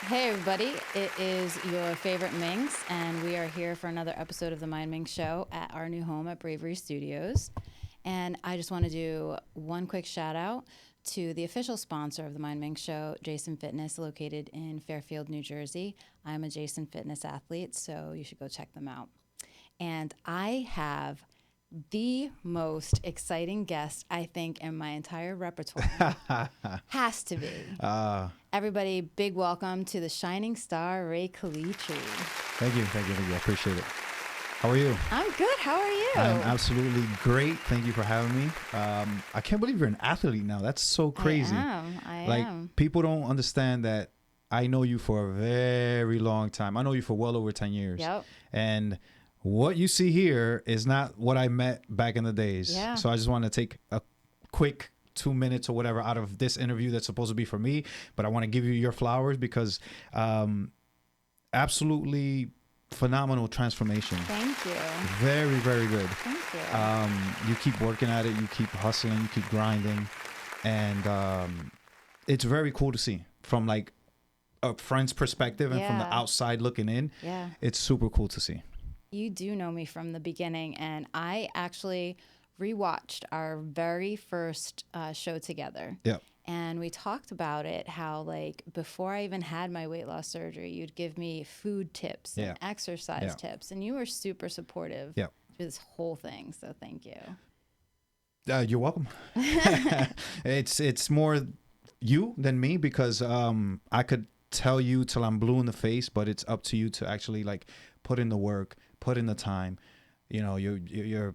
Hey everybody, it is your favorite Minx, and we are here for another episode of the Mindminx Show at our new home at Bravery Studios. And I just want to do one quick shout out to the official sponsor of the Mindminx Show, Jason Fitness, located in Fairfield, New Jersey. I'm a Jason Fitness athlete, so you should go check them out. And I have the most exciting guest, I think, in my entire repertoire. Has to be. Everybody, big welcome to the shining star, Rey Calitri. Thank you. I appreciate it. How are you? I'm good. How are you? I'm absolutely great. Thank you for having me. I can't believe you're an athlete now. That's so crazy. I Like, am. people don't understand that I know you for a very long time. I know you for well over 10 years. Yep. And what you see here is not what I met back in the days. Yeah. So I just want to take a quick 2 minutes or whatever out of this interview that's supposed to be for me, but I want to give you your flowers because absolutely phenomenal transformation. Thank you. Very, very good. Thank you. You keep working at it, you keep hustling, you keep grinding, and it's very cool to see from like a friend's perspective and from the Yeah. outside looking in. Yeah. It's super cool to see. You do know me from the beginning, and I actually rewatched our very first show together. Yeah. And we talked about it, how like before I even had my weight loss surgery, you'd give me food tips and exercise tips, and you were super supportive Yeah. through this whole thing. So thank you. You're welcome. It's more you than me because I could tell you till I'm blue in the face, but it's up to you to actually like put in the work, put in the time. You know, you're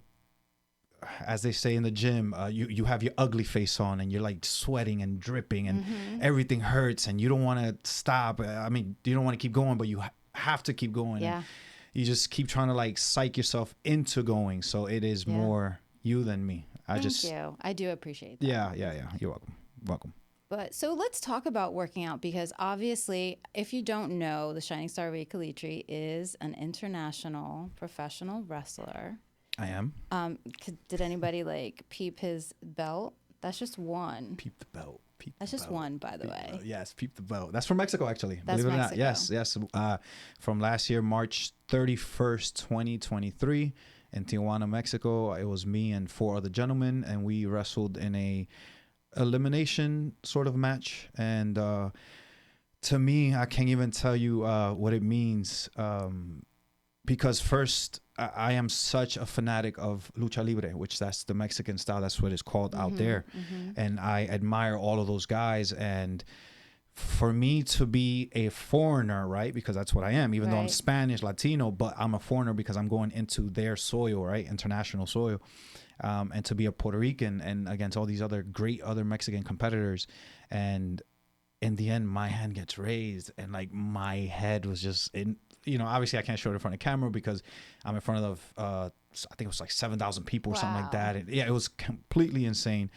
as they say in the gym, you have your ugly face on and you're like sweating and dripping and everything hurts and you don't want to stop. I mean, you don't want to keep going, but you have to keep going. Yeah. And you just keep trying to like psych yourself into going. So it is more you than me. Thank you. I do appreciate that. Yeah. You're welcome. But so let's talk about working out, because obviously, if you don't know, the Shining Star Rey Calitri is an international professional wrestler. I am. Did anybody like peep his belt? That's just one. Peep the belt. That's just one, by the way. Yes, peep the belt. That's from Mexico, actually. That's believe it or Mexico. not. Yes. From last year, March 31st, 2023, in Tijuana, Mexico. It was me and 4 other gentlemen, and we wrestled in a elimination sort of match. And to me, I can't even tell you what it means. Because first, I am such a fanatic of lucha libre, which that's the Mexican style. That's what it's called out there. And I admire all of those guys. And for me to be a foreigner, right? Because that's what I am, even though I'm Spanish, Latino, but I'm a foreigner because I'm going into their soil, right? International soil. And to be a Puerto Rican and against all these other great other Mexican competitors. And in the end, my hand gets raised and like my head was just in, you know, obviously I can't show it in front of camera because I'm in front of, I think it was like 7,000 people or something like that. And yeah, it was completely insane.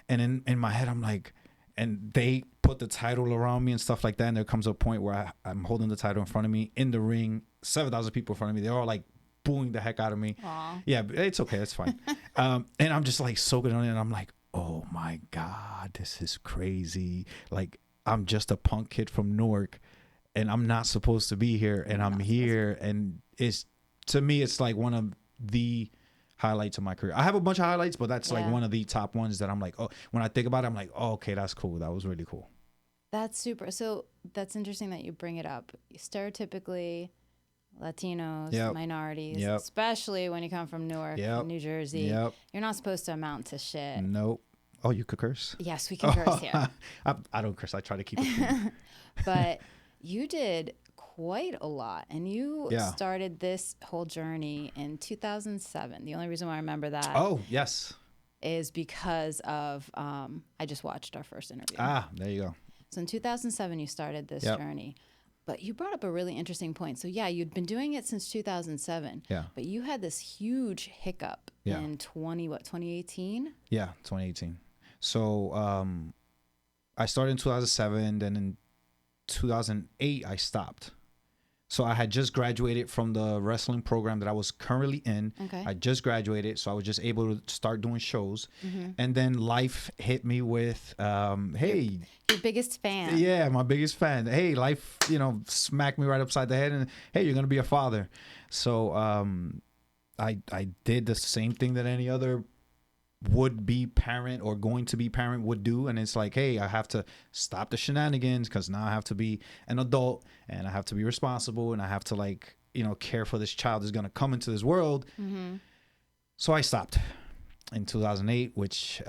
And in my head, I'm like, and they put the title around me and stuff like that. And there comes a point where I'm holding the title in front of me in the ring, 7,000 people in front of me. They're all like booing the heck out of me. Aww. Yeah, but it's okay. It's fine. And I'm just like soaking on it. And I'm like, oh my God, this is crazy. Like, I'm just a punk kid from Newark and I'm not supposed to be here. And I'm here. And it's, to me, it's like one of the highlights of my career. I have a bunch of highlights, but that's like one of the top ones that I'm like, oh, when I think about it, I'm like, oh, okay, that's cool. That was really cool. That's super. So that's interesting that you bring it up. Stereotypically, Latinos, minorities, especially when you come from Newark, New Jersey, you're not supposed to amount to shit. Nope. Oh, you could curse? Yes, we can curse here. I don't curse. I try to keep it clean. But you did quite a lot, and you started this whole journey in 2007. The only reason why I remember that is because of I just watched our first interview. There you go. So in 2007 you started this journey, but you brought up a really interesting point. So you'd been doing it since 2007, but you had this huge hiccup in 2018. 2018. So I started in 2007, then in 2008 I stopped. So I had just graduated from the wrestling program that I was currently in. Okay. I just graduated, so I was just able to start doing shows. Mm-hmm. And then life hit me with, hey, Your biggest fan. yeah, my biggest fan. Hey, life, smacked me right upside the head, and hey, you're gonna be a father. So I did the same thing that any other would be parent or going to be parent would do, and it's like, hey, I have to stop the shenanigans because now I have to be an adult and I have to be responsible and I have to care for this child who's gonna come into this world. Mm-hmm. So I stopped in 2008, which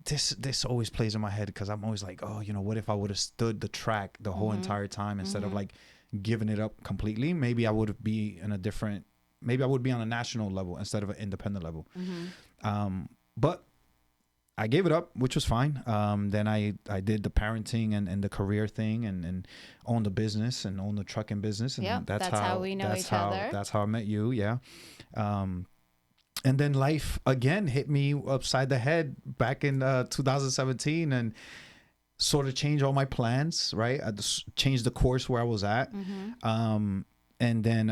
this always plays in my head because I'm always like, oh, what if I would have stood the track the whole entire time instead of like giving it up completely? Maybe I would be maybe I would be on a national level instead of an independent level. But I gave it up, which was fine. Then I did the parenting and the career thing and owned the business and owned the trucking business. And Yep, that's how we know each other. That's how I met you. Yeah. And then life again hit me upside the head back in 2017 and sort of changed all my plans, right? I just changed the course where I was at. And then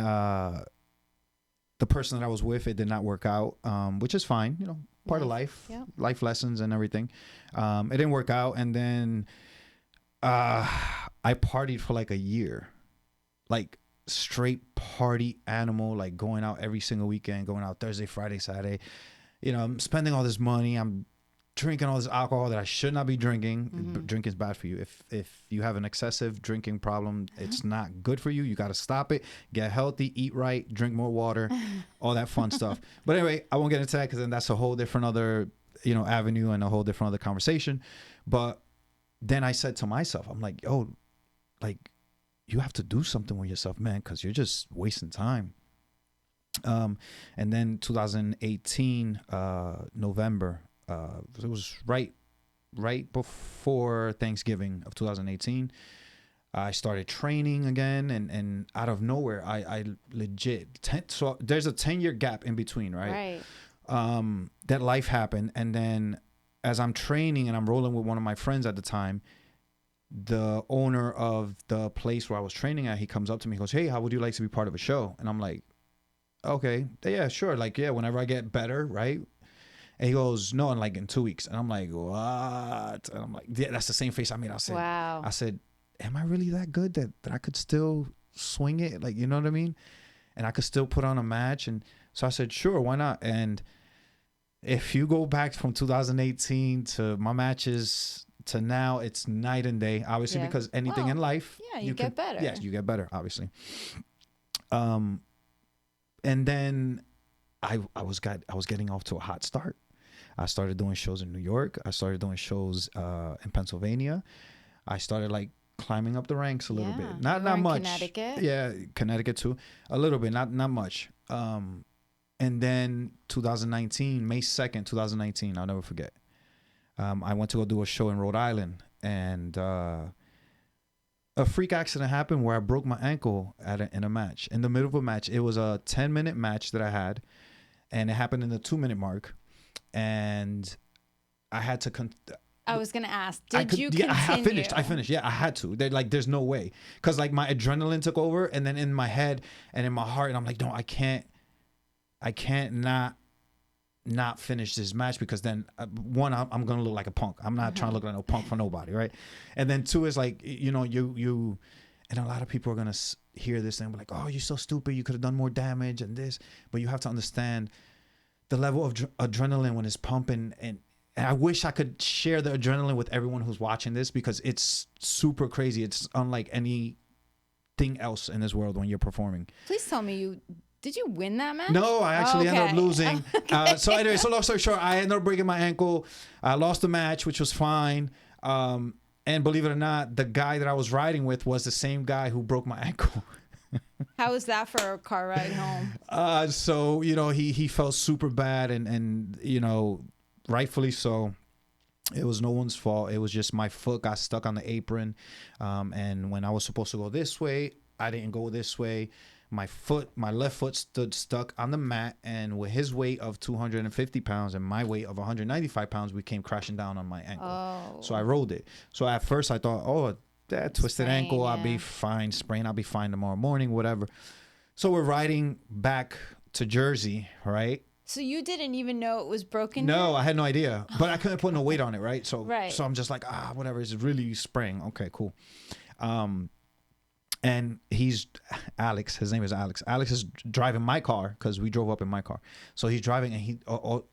the person that I was with, it did not work out, which is fine, part of life, life lessons and everything. It didn't work out. And then I partied for like a year, like straight party animal, like going out every single weekend, going out Thursday, Friday, Saturday. I'm spending all this money. I'm drinking all this alcohol that I should not be drinking. Drinking is bad for you. If you have an excessive drinking problem, it's not good for you. You got to stop it. Get healthy, eat right, drink more water, all that fun stuff. But anyway, I won't get into that because then that's a whole different other, avenue and a whole different other conversation. But then I said to myself, I'm like, oh, like, you have to do something with yourself, man, because you're just wasting time. And then 2018, November, it was right before Thanksgiving of 2018. I started training again, and out of nowhere, I legit so there's a 10-year gap in between, right? That life happened, and then as I'm training and I'm rolling with one of my friends at the time, the owner of the place where I was training at, he comes up to me, he goes, hey, how would you like to be part of a show? And I'm like, okay, yeah, sure, like, yeah, whenever I get better, right? And he goes, no, in 2 weeks. And I'm like, what? And I'm like, yeah, that's the same face I made. I said, wow. I said, am I really that good that I could still swing it? Like, you know what I mean? And I could still put on a match. And so I said, sure, why not? And if you go back from 2018 to my matches to now, it's night and day, obviously, because anything in life. Yeah, you get better. Yes, you get better, obviously. And then I was getting off to a hot start. I started doing shows in New York. I started doing shows in Pennsylvania. I started like climbing up the ranks a little bit. Not much. Connecticut. Yeah, Connecticut too. A little bit, not much. And then 2019, May 2nd, 2019, I'll never forget. I went to go do a show in Rhode Island, and a freak accident happened where I broke my ankle in a match. In the middle of a match, it was a 10-minute match that I had, and it happened in the 2-minute mark. And I had to. I was gonna ask, did you continue? continue? I finished. Yeah, I had to. There's no way, because like my adrenaline took over, and then in my head and in my heart, and I'm like, no, I can't not finish this match, because then one, I'm gonna look like a punk. I'm not trying to look like no punk for nobody, right? And then two is like, you and a lot of people are gonna hear this and be like, oh, you're so stupid. You could have done more damage and this, but you have to understand the level of adrenaline when it's pumping, and I wish I could share the adrenaline with everyone who's watching this, because it's super crazy. It's unlike anything else in this world when you're performing. Please tell me did you win that match? No, I actually ended up losing. Okay. So anyway, so long story short, I ended up breaking my ankle. I lost the match, which was fine. And believe it or not, the guy that I was riding with was the same guy who broke my ankle. How was that for a car ride home? So, he felt super bad, and rightfully so. It was no one's fault. It was just my foot got stuck on the apron. And when I was supposed to go this way, I didn't go this way. My left foot stood stuck on the mat, and with his weight of 250 pounds and my weight of 195 pounds, we came crashing down on my ankle. Oh. So I rolled it. So at first I thought, oh, that twisted Sprain, ankle, I'll be yeah. fine. Sprain, I'll be fine tomorrow morning, whatever. So we're riding back to Jersey, right? So you didn't even know it was broken No, yet? I had no idea, but I couldn't put no weight on it, right? So, Right. so I'm just like, whatever. It's really spraying. Okay, cool. And he's Alex. His name is Alex. Alex is driving my car because we drove up in my car. So he's driving, and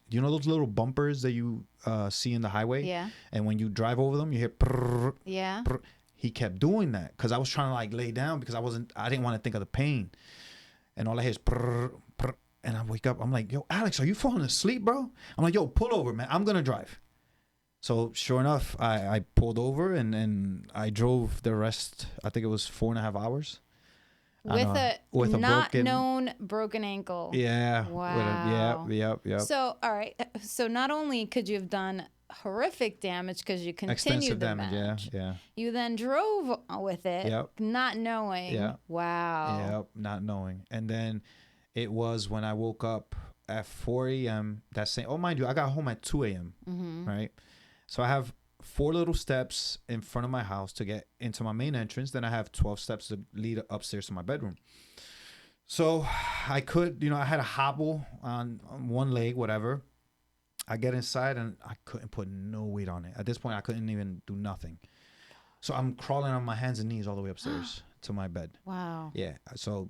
you know those little bumpers that you see in the highway? Yeah. And when you drive over them, you hear. Prrr, Yeah. prrr. He kept doing that because I was trying to like lay down because I didn't want to think of the pain, and all I hear is. Prrr, prrr. And I wake up. I'm like, yo, Alex, are you falling asleep, bro? I'm like, yo, pull over, man. I'm gonna drive. So sure enough, I pulled over and I drove the rest. I think it was 4.5 hours. With a not broken, known broken ankle. Yeah. Wow. Yep. So, all right. So not only could you have done horrific damage because you continued Extensive the damage. match, Yeah. you then drove with it, Yep. not knowing. Yeah. Wow. Yep. Not knowing. And then it was when I woke up at 4 a.m. That same. Oh, mind you, I got home at 2 a.m. Mm-hmm. Right. So I have 4 little steps in front of my house to get into my main entrance. Then I have 12 steps to lead upstairs to my bedroom. So I could, I had a hobble on one leg, whatever. I get inside and I couldn't put no weight on it. At this point, I couldn't even do nothing. So I'm crawling on my hands and knees all the way upstairs to my bed. Wow. Yeah. So,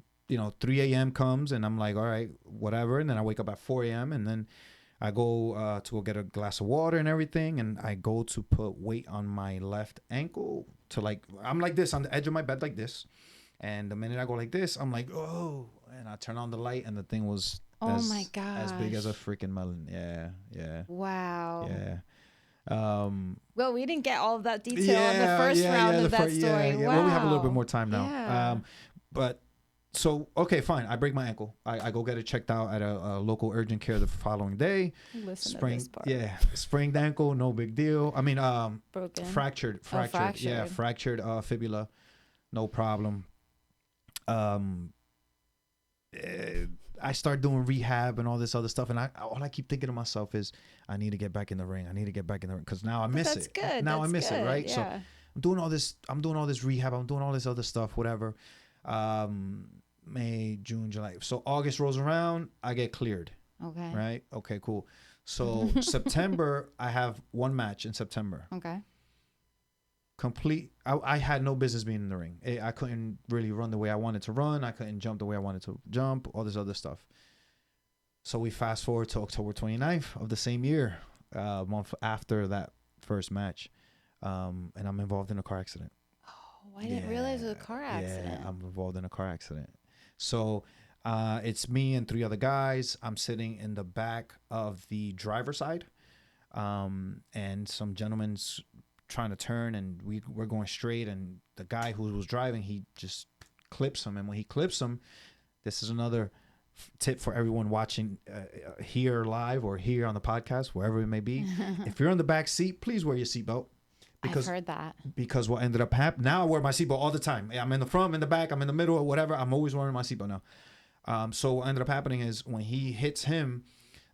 3 a.m. comes and I'm like, all right, whatever. And then I wake up at 4 a.m. and then I go to go get a glass of water and everything, and I go to put weight on my left ankle I'm like this on the edge of my bed like this, and the minute I go like this, I'm like, oh, and I turn on the light, and the thing was My gosh. as big as a freaking melon. Yeah. Wow. Yeah. Well, we didn't get all of that detail on the first round of that story. Wow. Well, we have a little bit more time now. Yeah. But so, okay, fine. I break my ankle. I go get it checked out at a local urgent care the following day. Listen to this part. Yeah, sprained ankle, no big deal. I mean, Broken. fractured. fractured. Yeah, fractured fibula, no problem. I start doing rehab and all this other stuff, and all I keep thinking to myself is, I need to get back in the ring. Because now I miss it. That's good. Now I miss it, right? Yeah. So I'm doing all this rehab. I'm doing all this other stuff, whatever. May, June, July. So August rolls around, I get cleared. Okay. Right? Okay, cool. So September, I have one match in September. Okay. I had no business being in the ring. I couldn't really run the way I wanted to run. I couldn't jump the way I wanted to jump, all this other stuff. So we fast forward to October 29th of the same year, a month after that first match. And I'm involved in a car accident. Oh, I didn't realize it was a car accident. Yeah, I'm involved in a car accident. So it's me and 3 other guys. I'm sitting in the back of the driver's side, and some gentleman's trying to turn, and we're going straight, and the guy who was driving, he just clips him. And when he clips him, this is another tip for everyone watching here live or here on the podcast, wherever it may be. If you're in the back seat, please wear your seatbelt. I've heard that. Because what ended up happening, now I wear my seatbelt all the time. I'm in the front, I'm in the back, I'm in the middle, or whatever. I'm always wearing my seatbelt now. So what ended up happening is when he hits him,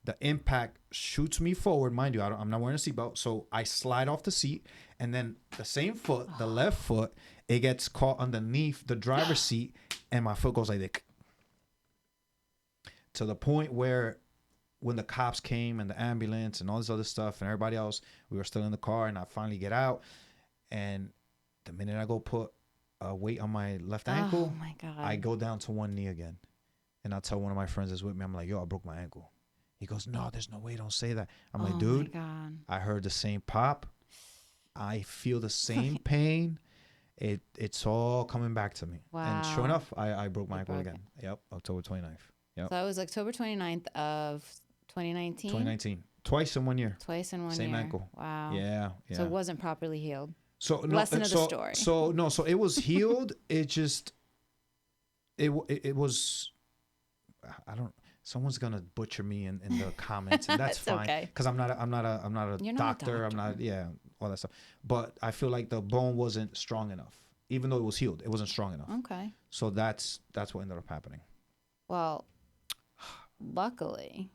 the impact shoots me forward. Mind you, I'm not wearing a seatbelt. So I slide off the seat, and then the same foot, the left foot, it gets caught underneath the driver's seat, and my foot goes like this. To the point where when the cops came and the ambulance and all this other stuff and everybody else, we were still in the car, and I finally get out, and the minute I go put a weight on my left ankle, Oh my God. I go down to one knee again, and I tell one of my friends that's with me, I'm like, yo, I broke my ankle. He goes, no, there's no way, don't say that. I'm like, dude, my God. I heard the same pop. I feel the same pain. It's all coming back to me. Wow. And sure enough, I broke my ankle broke again. Yep, October 29th. Yep. So it was October 29th of 2019? 2019. Twice in 1 year. Twice in one Same year. ankle. Wow. Yeah. So it wasn't properly healed. So Lesson of the story. So it was healed. It just it was. I don't. Someone's gonna butcher me in the comments, and that's It's fine. okay. Because I'm not a You're not a doctor. I'm not. Yeah, all that stuff. But I feel like the bone wasn't strong enough, even though it was healed. It wasn't strong enough. Okay. So that's what ended up happening. Well, luckily,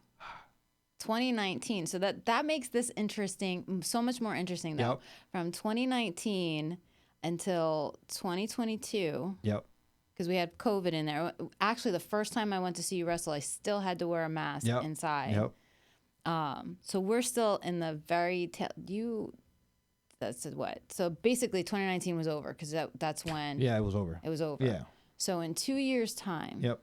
2019. So that makes this interesting, so much more interesting though. Yep. From 2019 until 2022. Yep. Because we had COVID in there. Actually, the first time I went to see you wrestle, I still had to wear a mask inside. Yep. So we're still in the very that's what. So basically, 2019 was over because that's when. Yeah, it was over. It was over. Yeah. So in 2 years' time. Yep.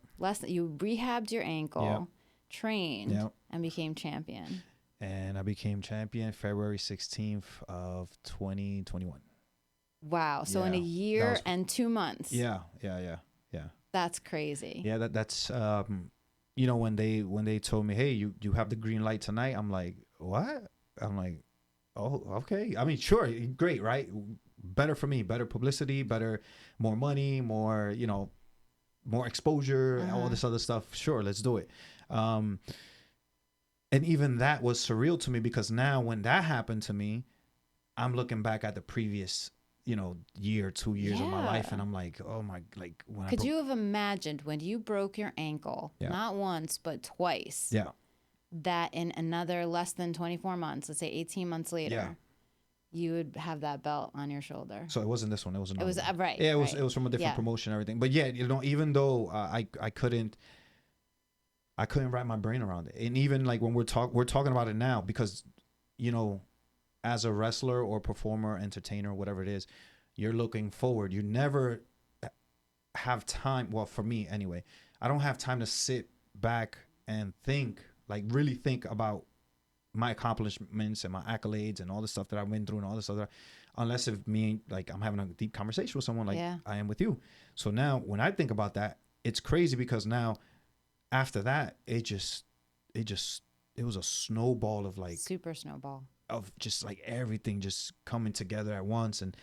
You rehabbed your ankle, Yep. trained, Yep. and became champion. And I became champion February 16th of 2021. Wow. So in a Yeah. year and 2 months. Yeah. That's crazy. Yeah, that's you know, when they told me, hey, you have the green light tonight, I'm like, what? I'm like, oh, okay. I mean, sure, great, right? Better for me, better publicity, more money, more, you know, more exposure, all this other stuff. Sure, let's do it. And even that was surreal to me because now when that happened to me, I'm looking back at the previous, you know, year, 2 years of my life, and I'm like, oh my, like when Could you have imagined when you broke your ankle, not once but twice? Yeah. That in another less than 24 months, let's say 18 months later, you would have that belt on your shoulder. So it wasn't this one. It was another. It was one. right. Yeah, it was from a different promotion and everything. But yeah, you know, even though I couldn't wrap my brain around it, and even like when we're talking about it now, because you know, as a wrestler or performer, entertainer, whatever it is, you're looking forward. You never have time. Well, for me anyway, I don't have time to sit back and think, like really think about my accomplishments and my accolades and all the stuff that I've been through and all this other, unless if me, like I'm having a deep conversation with someone like I am with you. So now when I think about that, it's crazy because now after that, it was a snowball of like super snowball of just like everything just coming together at once. And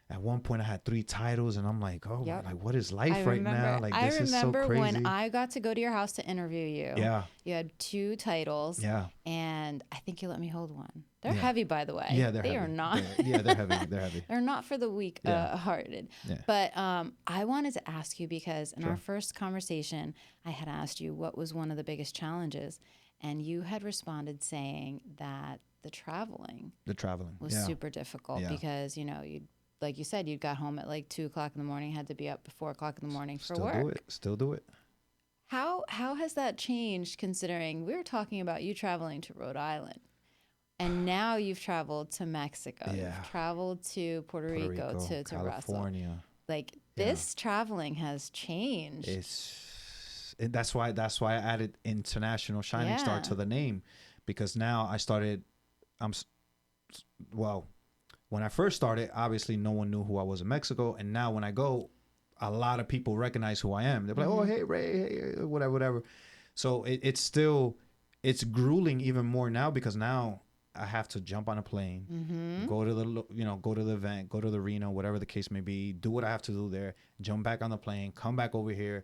at one point I had 3 titles and I'm like, oh, like what is life right now? Like this is so crazy. I remember when I got to go to your house to interview you. Yeah. You had 2 titles. Yeah. And I think you let me hold one. They're heavy, by the way. Yeah, they heavy. are not. They're heavy. They're heavy. They're not for the weak-hearted. Yeah. But I wanted to ask you because in our first conversation, I had asked you what was one of the biggest challenges, and you had responded saying that the traveling was super difficult because you know like you said, you got home at like 2 o'clock in the morning, had to be up at 4 o'clock in the morning for work. Still do it. How has that changed considering we were talking about you traveling to Rhode Island and now you've traveled to Mexico, you've traveled to Puerto Rico to California. wrestle. Like this traveling has changed. That's why I added International Shining Star to the name, because now when I first started, obviously no one knew who I was in Mexico. And now when I go, a lot of people recognize who I am. They're like, oh, hey, Ray, hey, whatever. So it's grueling even more now because now I have to jump on a plane, go to the event, go to the arena, whatever the case may be, do what I have to do there, jump back on the plane, come back over here,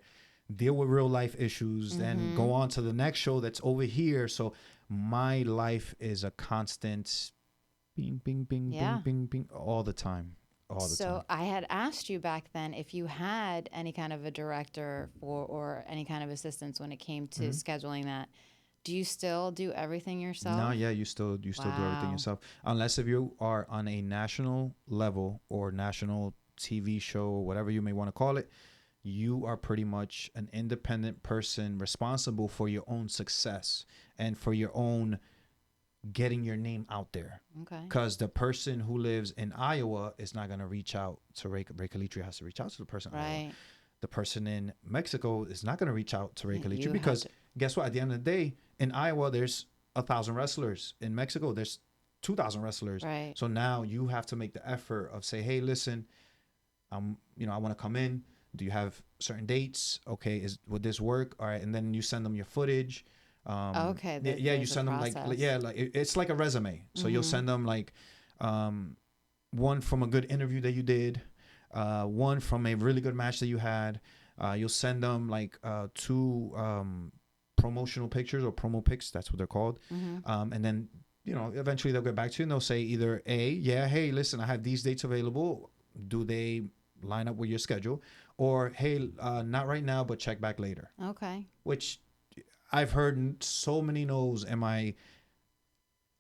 deal with real life issues, then go on to the next show that's over here. So my life is a constant bing, bing, bing, bing, bing, bing, all the time. So I had asked you back then if you had any kind of a director or any kind of assistance when it came to scheduling that. Do you still do everything yourself? No, yeah, you still do everything yourself. Unless if you are on a national level or national TV show or whatever you may want to call it, you are pretty much an independent person responsible for your own success and for your own getting your name out there. Okay. Because the person who lives in Iowa is not going to reach out to Rey Calitri, has to reach out to the person in Iowa. The person in Mexico is not going to reach out to Rey Calitri because guess what? At the end of the day, in Iowa, there's 1,000 wrestlers. In Mexico, there's 2,000 wrestlers. Right. So now you have to make the effort of say, hey, listen, I want to come in. Do you have certain dates? Okay, would this work? All right, and then you send them your footage. Okay. You send them like it's like a resume. So you'll send them like one from a good interview that you did, one from a really good match that you had. You'll send them like 2 promotional pictures or promo pics. That's what they're called. And then eventually they'll get back to you and they'll say either hey, listen, I have these dates available. Do they line up with your schedule? Or hey, not right now, but check back later. Okay. Which I've heard so many no's in my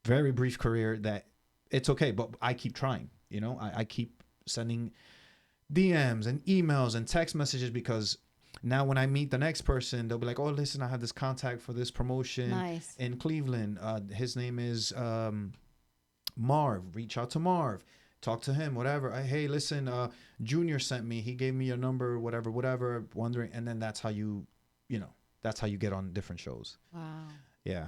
very brief career that it's okay, but I keep trying. I keep sending DMs and emails and text messages, because now when I meet the next person, they'll be like, oh, listen, I have this contact for this promotion Nice. in Cleveland. His name is Marv. Reach out to Marv. Talk to him, whatever. Hey, listen, Junior sent me. He gave me your number, whatever. Wondering. And then that's how that's how you get on different shows. Wow. Yeah.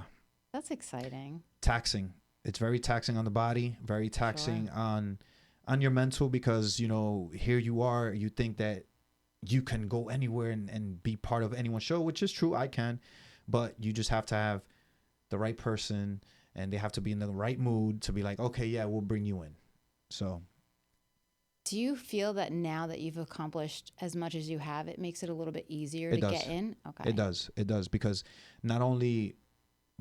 That's exciting. Taxing. It's very taxing on the body, very taxing Sure. on your mental, because, here you are, you think that you can go anywhere and be part of anyone's show, which is true. I can, but you just have to have the right person, and they have to be in the right mood to be like, okay, yeah, we'll bring you in. So do you feel that now that you've accomplished as much as you have, it makes it a little bit easier to get in? Okay. It does, because not only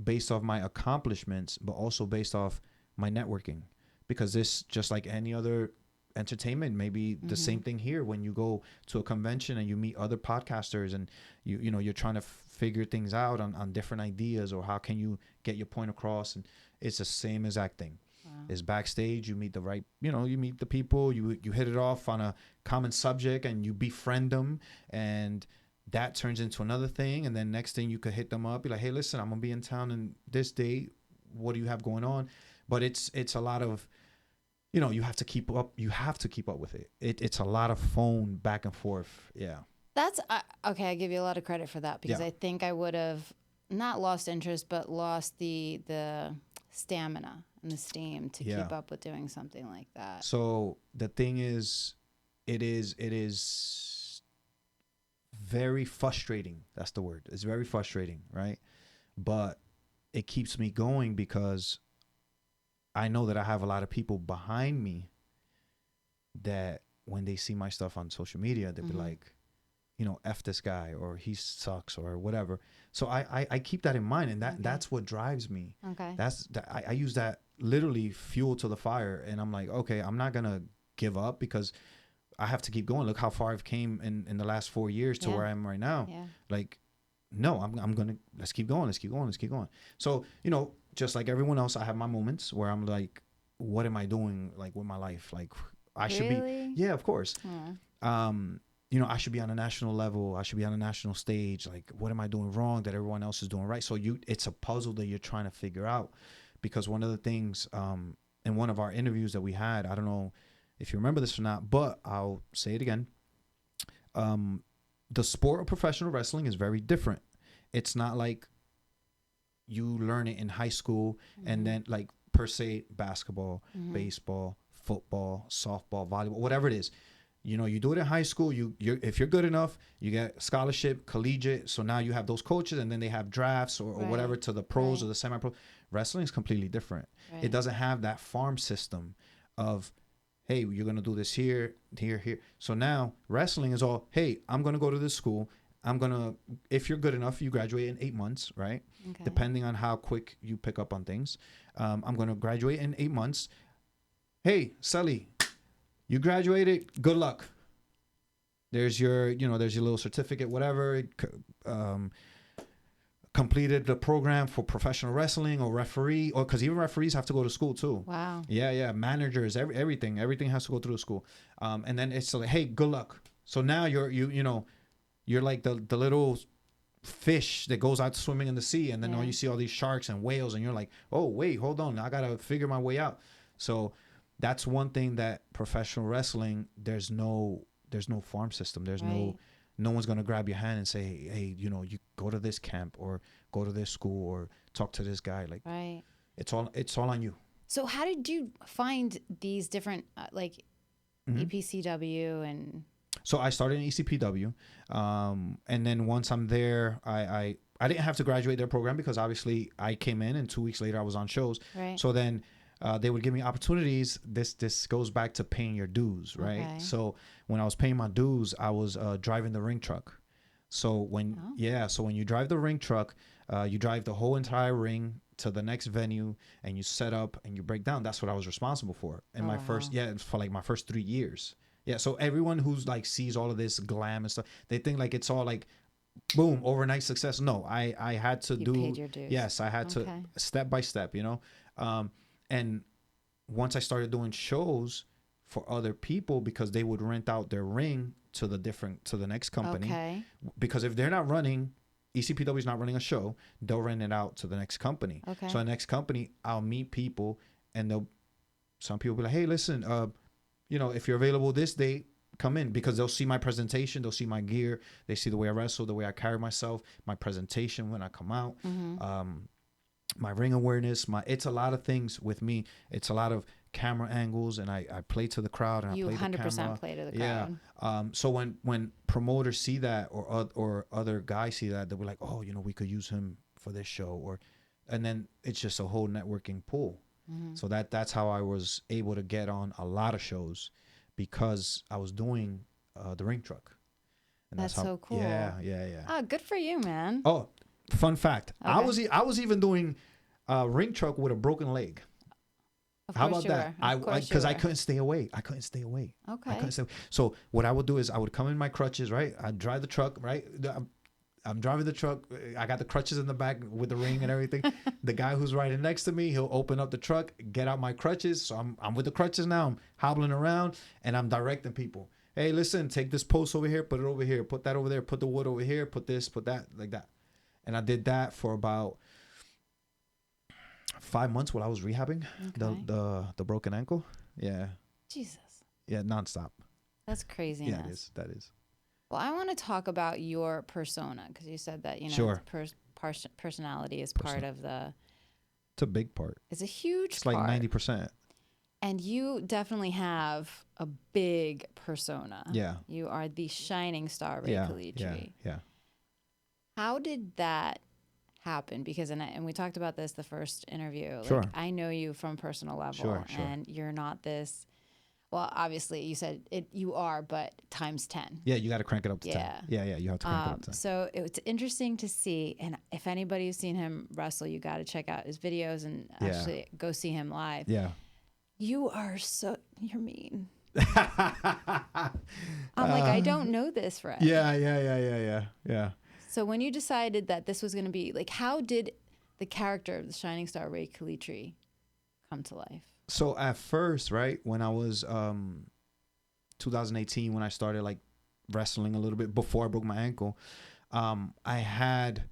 based off my accomplishments, but also based off my networking, because this, just like any other entertainment, maybe the same thing here. When you go to a convention and you meet other podcasters, and you're trying to figure things out on different ideas, or how can you get your point across, and it's the same exact thing. Wow. Is backstage, you meet the right, you meet the people, you hit it off on a common subject, and you befriend them, and that turns into another thing. And then next thing, you could hit them up, be like, hey, listen, I'm gonna be in town in this day, what do you have going on? But it's a lot of, you have to keep up with it. It's a lot of phone back and forth. Yeah. That's okay. I give you a lot of credit for that, because I think I would have not lost interest, but lost the stamina and the steam to keep up with doing something like that. So the thing is, it is very frustrating. That's the word. It's very frustrating, right? But it keeps me going, because I know that I have a lot of people behind me that when they see my stuff on social media, they'll be like, F this guy, or he sucks, or whatever. So I keep that in mind, and that's what drives me. Okay. I use that literally fuel to the fire, and I'm like, okay, I'm not gonna give up, because I have to keep going. Look how far I've came in the last 4 years to where I am right now. Yeah. Like, no, I'm gonna, let's keep going. So, just like everyone else, I have my moments where I'm like, what am I doing, like, with my life? Like, I should be, yeah, of course. I should be on a national level. I should be on a national stage. Like, what am I doing wrong that everyone else is doing right? So it's a puzzle that you're trying to figure out, because one of the things, in one of our interviews that we had, I don't know if you remember this or not, but I'll say it again. The sport of professional wrestling is very different. It's not like you learn it in high school and then, like, per se, basketball, baseball, football, softball, volleyball, whatever it is. You do it in high school. If you're good enough, you get scholarship, collegiate. So now you have those coaches, and then they have drafts or whatever to the pros or the semi-pro. Wrestling is completely different. Right. It doesn't have that farm system of, hey, you're going to do this here. So now wrestling is all, hey, I'm going to go to this school. If you're good enough, you graduate in 8 months, right? Okay. Depending on how quick you pick up on things. I'm going to graduate in 8 months. Hey, Sully, you graduated. Good luck. There's your little certificate, whatever. Completed the program for professional wrestling or referee, or because even referees have to go to school too. Wow. Yeah. Managers, everything has to go through the school. And then it's like, hey, good luck. So now you're like the little fish that goes out swimming in the sea, and then you see all these sharks and whales, and you're like, oh wait, hold on, I gotta figure my way out. So that's one thing that professional wrestling, there's no farm system. There's no one's gonna grab your hand and say, hey, you go to this camp or go to this school or talk to this guy. Like, it's all on you. So how did you find these different EPCW and? So I started in ECPW, and then once I'm there, I didn't have to graduate their program, because obviously I came in and 2 weeks later I was on shows. Right. So then they would give me opportunities. This goes back to paying your dues, right? Okay. So when I was paying my dues, I was driving the ring truck. So when you drive the ring truck, you drive the whole entire ring to the next venue, and you set up and you break down. That's what I was responsible for in my first for like my first 3 years. Yeah, so everyone who's like sees all of this glam and stuff, they think like it's all like, boom, overnight success. No, I had to paid your dues. Yes, I had to step by step, And once I started doing shows for other people because they would rent out their ring to the next company. Okay. Because if they're not running, ECPW is not running a show, they'll rent it out to the next company. Okay. So the next company, I'll meet people, and some people be like, hey, listen, if you're available this day, come in, because they'll see my presentation, they'll see my gear, they see the way I wrestle, the way I carry myself, my presentation when I come out, my ring awareness, it's a lot of things with me. It's a lot of camera angles, and I play to the crowd, and You I play the 100% camera. play to the crowd. Yeah. So when promoters see that, or other guys see that, they'll be like, oh, we could use him for this show, and then it's just a whole networking pool. So that's how I was able to get on a lot of shows, because I was doing the ring truck. And that's so cool. Yeah. Oh, good for you, man. Oh, fun fact. Okay. I was even doing ring truck with a broken leg. How about that? Because I couldn't stay away. Okay. So what I would do is I would come in my crutches, right? I'd drive the truck, right? I'm driving the truck. I got the crutches in the back with the ring and everything. The guy who's riding next to me, he'll open up the truck, get out my crutches. So I'm with the crutches now. I'm hobbling around, and I'm directing people. Hey, listen, take this post over here, put it over here, put that over there, put the wood over here, put this, put that, like that. And I did that for about 5 months while I was rehabbing the broken ankle. Yeah. Jesus. Yeah, nonstop. That's craziness. Yeah, it is. That is. Well, I want to talk about your persona, because you said that, Sure. personality is part of the... It's a big part. It's a huge It's part. like 90%. And you definitely have a big persona. Yeah. You are the shining star, Rey Calitri. Yeah. How did that happen? Because, and we talked about this the first interview. Sure. Like, I know you from personal level. Sure. And you're not this... Well, obviously, you said you are, but times 10. Yeah, you got to crank it up to 10. Yeah, you have to crank it up to 10. So it's interesting to see. And if anybody's seen him wrestle, you got to check out his videos and actually go see him live. Yeah. You're mean. I'm like, I don't know this, Rey. Yeah. So when you decided that this was going to be, like, how did the character of the shining star Rey Calitri come to life? So at first, right, when I was 2018, when I started like wrestling a little bit before I broke my ankle, I had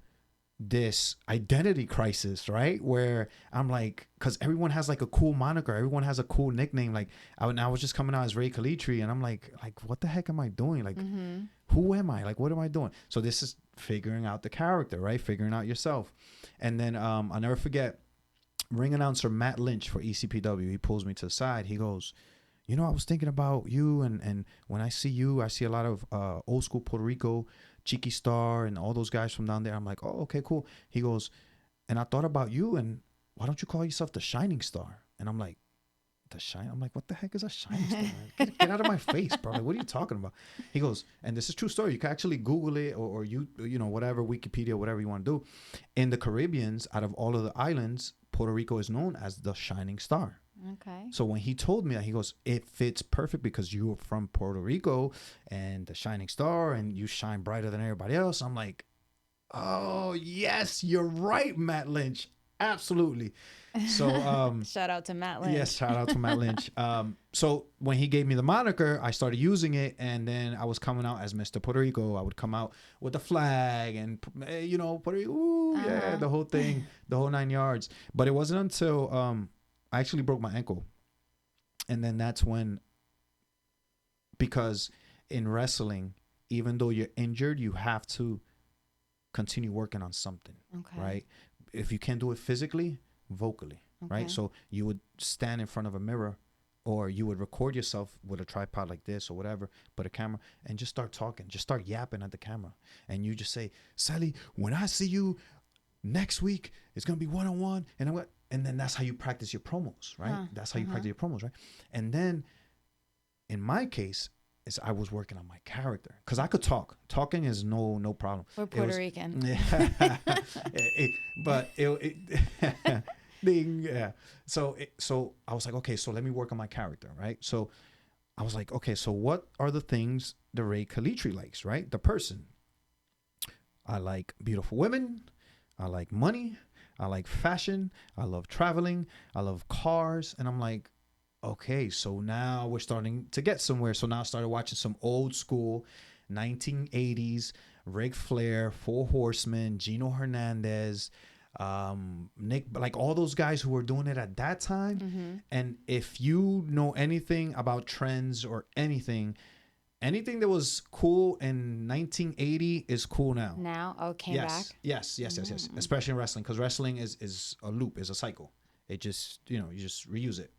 this identity crisis, right, where I'm like, because everyone has like a cool moniker, everyone has a cool nickname. Like I was just coming out as Rey Calitri, and I'm like, what the heck am I doing? Like, who am I? Like, what am I doing? So this is figuring out the character, right? Figuring out yourself. And then I'll never forget, ring announcer Matt Lynch for ECPW, he pulls me to the side. He goes, I was thinking about you, and when I see you, I see a lot of old school Puerto Rico, Chiqui Star, and all those guys from down there. I'm like, oh, okay, cool. He goes, and I thought about you, and why don't you call yourself the Shining Star? And I'm like, I'm like, what the heck is a shining star? Get out of my face, bro. Like, what are you talking about? He goes, and this is true story. You can actually Google it, or whatever, Wikipedia, whatever you want to do. In the Caribbeans, out of all of the islands, Puerto Rico is known as the shining star. Okay. So when he told me that, he goes, it fits perfect because you are from Puerto Rico and the shining star, and you shine brighter than everybody else. I'm like, oh, yes, you're right, Matt Lynch. Absolutely. So shout out to Matt Lynch. Yes, shout out to Matt Lynch. So when he gave me the moniker, I started using it, and then I was coming out as Mr. Puerto Rico. I would come out with the flag and Puerto Rico, yeah, the whole thing, the whole 9 yards. But it wasn't until I actually broke my ankle, and then that's when, because in wrestling, even though you're injured, you have to continue working on something, right? If you can't do it physically, vocally, right? So you would stand in front of a mirror, or you would record yourself with a tripod like this or whatever, but a camera, and just start talking, just start yapping at the camera. And you just say, Sally, when I see you next week, it's going to be one-on-one. And then that's how you practice your promos, right? That's how you practice your promos, right? And then in my case, I was working on my character, because I could talk. Talking is no problem. We're Puerto Rican. Yeah. Ding, yeah. So I was like, okay, so let me work on my character, right? So I was like, okay, so what are the things the Rey Calitri likes, right? The person. I like beautiful women. I like money. I like fashion. I love traveling. I love cars. And I'm like, okay, so now we're starting to get somewhere. So now I started watching some old school 1980s Ric Flair, Four Horsemen, Gino Hernandez, Nick, like all those guys who were doing it at that time. Mm-hmm. And if you know anything about trends or anything that was cool in 1980 is cool now. Now, oh, came back. Yes. Especially in wrestling, because wrestling is a loop, is a cycle. It just, you just reuse it.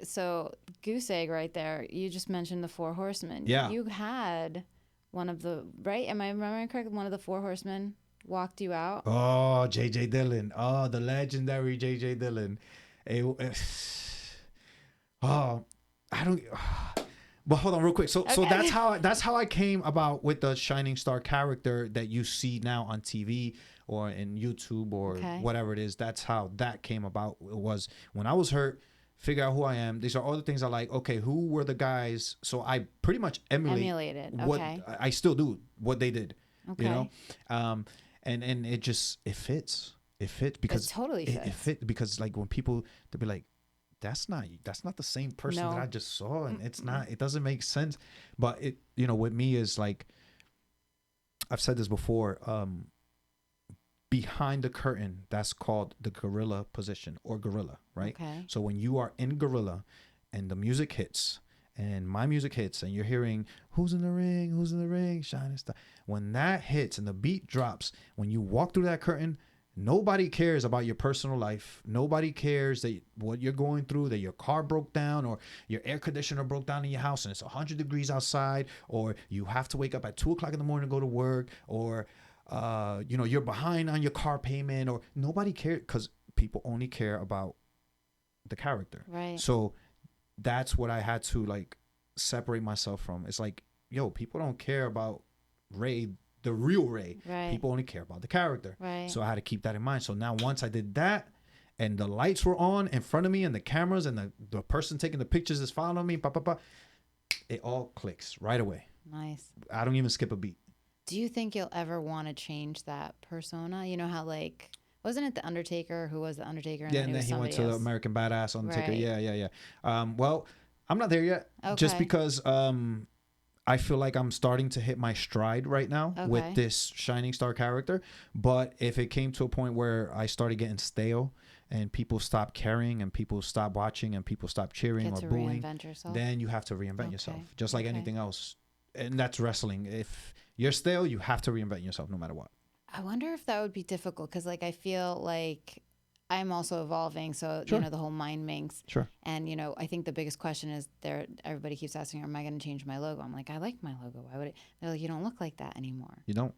So goose egg right there. You just mentioned the Four Horsemen. Yeah. You had one of the, right? Am I remembering correctly? One of the Four Horsemen walked you out. Oh, J.J. Dillon. Oh, the legendary J.J. Dillon. Oh, I don't. But hold on, real quick. So that's how I came about with the Shining Star character that you see now on TV or in YouTube or whatever it is. That's how that came about. It was when I was hurt. Figure out who I am. These are all the things I like. Okay, who were the guys? So I pretty much emulated Okay. what I still do what they did. Okay. And it just it fits. It fits because it totally fits. It fit because like when people they'll be like, that's not the same person that I just saw, and it's not. It doesn't make sense. But it with me is like I've said this before. Behind the curtain, that's called the gorilla position or gorilla, right? Okay. So when you are in gorilla and the music hits and my music hits and you're hearing who's in the ring, shining star. When that hits and the beat drops, when you walk through that curtain, nobody cares about your personal life. Nobody cares that what you're going through, that your car broke down or your air conditioner broke down in your house and it's 100 degrees outside, or you have to wake up at 2:00 in the morning to go to work, or you're behind on your car payment, or nobody cares, because people only care about the character. Right. So that's what I had to like separate myself from. It's like, people don't care about Rey, the real Rey. Right. People only care about the character. Right. So I had to keep that in mind. So now once I did that and the lights were on in front of me and the cameras and the person taking the pictures is following me, it all clicks right away. Nice. I don't even skip a beat. Do you think you'll ever want to change that persona? You know how like, wasn't it the Undertaker who was the Undertaker? And And then he went to the American Badass Undertaker. Right. Yeah. Well, I'm not there yet. Okay. Just because I feel like I'm starting to hit my stride right now with this Shining Star character. But if it came to a point where I started getting stale and people stop caring and people stop watching and people stop cheering or booing, then you have to reinvent yourself, just like anything else. And that's wrestling. If you're stale, you have to reinvent yourself no matter what. I wonder if that would be difficult, because like I feel like I'm also evolving. So, Sure. the whole Mindminx. Sure. And, I think the biggest question is everybody keeps asking, am I going to change my logo? I'm like, I like my logo. Why would it? They're like, you don't look like that anymore. You don't.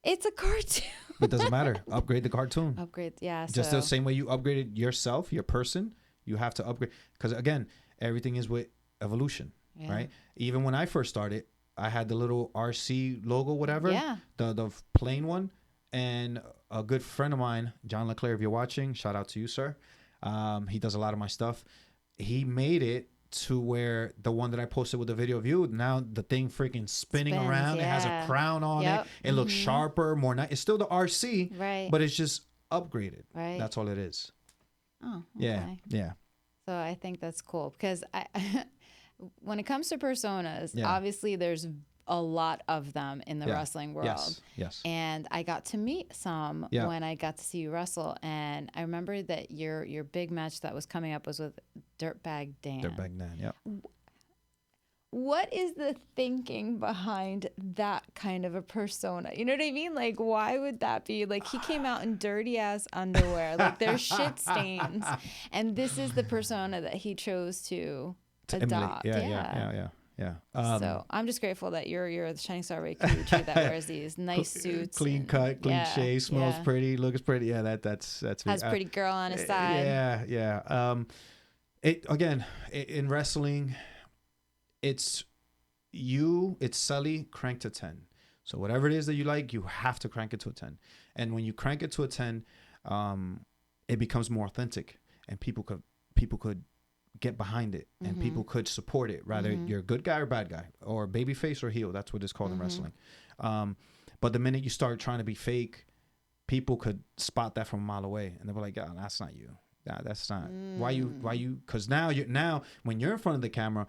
It's a cartoon. It doesn't matter. Upgrade the cartoon. Upgrade. Yeah. Just the same way you upgraded yourself, your person, you have to upgrade. Because again, everything is with evolution, right? Even when I first started, I had the little RC logo, whatever. Yeah. The plain one. And a good friend of mine, John LeClaire, if you're watching, shout out to you, sir. He does a lot of my stuff. He made it to where the one that I posted with the video of you, now the thing freaking spinning around. Yeah. It has a crown on it. It looks sharper, more nice. It's still the RC, right? But it's just upgraded. Right. That's all it is. Oh, okay. Yeah. So I think that's cool, because when it comes to personas, obviously there's a lot of them in the wrestling world. Yes. And I got to meet some when I got to see you wrestle. And I remember that your big match that was coming up was with Dirtbag Dan. Dirtbag Dan, yeah. What is the thinking behind that kind of a persona? You know what I mean? Like, why would that be? Like, he came out in dirty ass underwear. Like, there's shit stains. And this is the persona that he chose to adopt. Yeah. So I'm just grateful that you're the Shining Star Rey Calitri that wears these nice suits, clean cut, clean shave, smells pretty, looks pretty. Yeah, that's me. Has a pretty girl on his side. Yeah. In wrestling, it's Sully cranked to 10. So whatever it is that you like, you have to crank it to a 10. And when you crank it to a 10, it becomes more authentic, and people could get behind it, and people could support it. Rather you're a good guy or bad guy, or babyface or heel. That's what it's called in wrestling. But the minute you start trying to be fake, people could spot that from a mile away, and they'll be like, "Oh, that's not you." Nah, that's not why you because now when you're in front of the camera,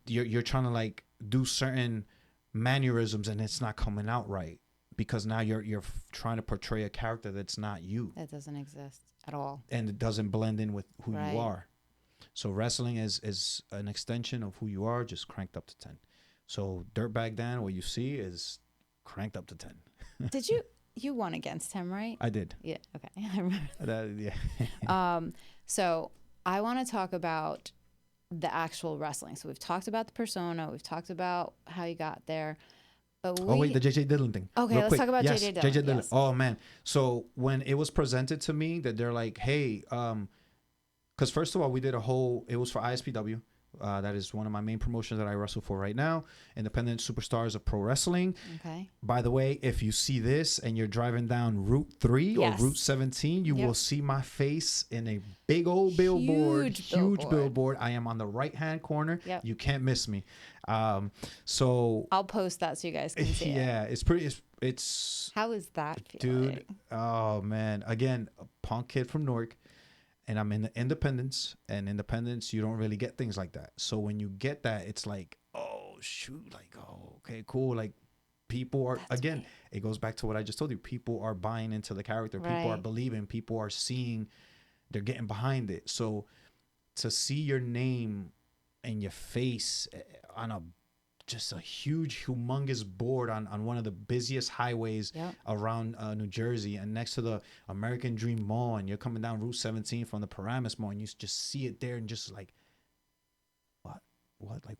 you're trying to like do certain mannerisms and it's not coming out right because now you're trying to portray a character that's not you. That doesn't exist at all. And it doesn't blend in with who Right. you are. So wrestling is an extension of who you are, just cranked up to 10. So Dirtbag Dan, what you see is cranked up to 10. Did you won against him, right? I did. Yeah. Okay. I remember. Yeah. So I want to talk about the actual wrestling. So we've talked about the persona. We've talked about how you got there. But Oh wait, the JJ Dillon thing. Okay, Real let's quick. talk about Yes, JJ Dillon. JJ Dillon. Yes. Oh man. So when it was presented to me that they're like, hey, because first of all, we did it was for ISPW. That is one of my main promotions that I wrestle for right now. Independent Superstars of Pro Wrestling. Okay. By the way, if you see this and you're driving down Route 3 Yes. or Route 17, you Yep. will see my face in a big old billboard. Huge Billboard. I am on the right-hand corner. Yep. You can't miss me. So I'll post that so you guys can see it. yeah, it's pretty. It's How is that feeling? dude. Oh man, again, a punk kid from Newark. And I'm in the Independence, and Independence, you don't really get things like that. So when you get that, it's like, oh shoot, like, oh, okay, cool. Like people are, That's again, right. it goes back to what I just told you. People are buying into the character. People are Right. believing. People are seeing. They're getting behind it. So to see your name and your face on just a huge, humongous board on one of the busiest highways Yep. around New Jersey, and next to the American Dream Mall, and you're coming down Route 17 from the Paramus Mall, and you just see it there, and just like,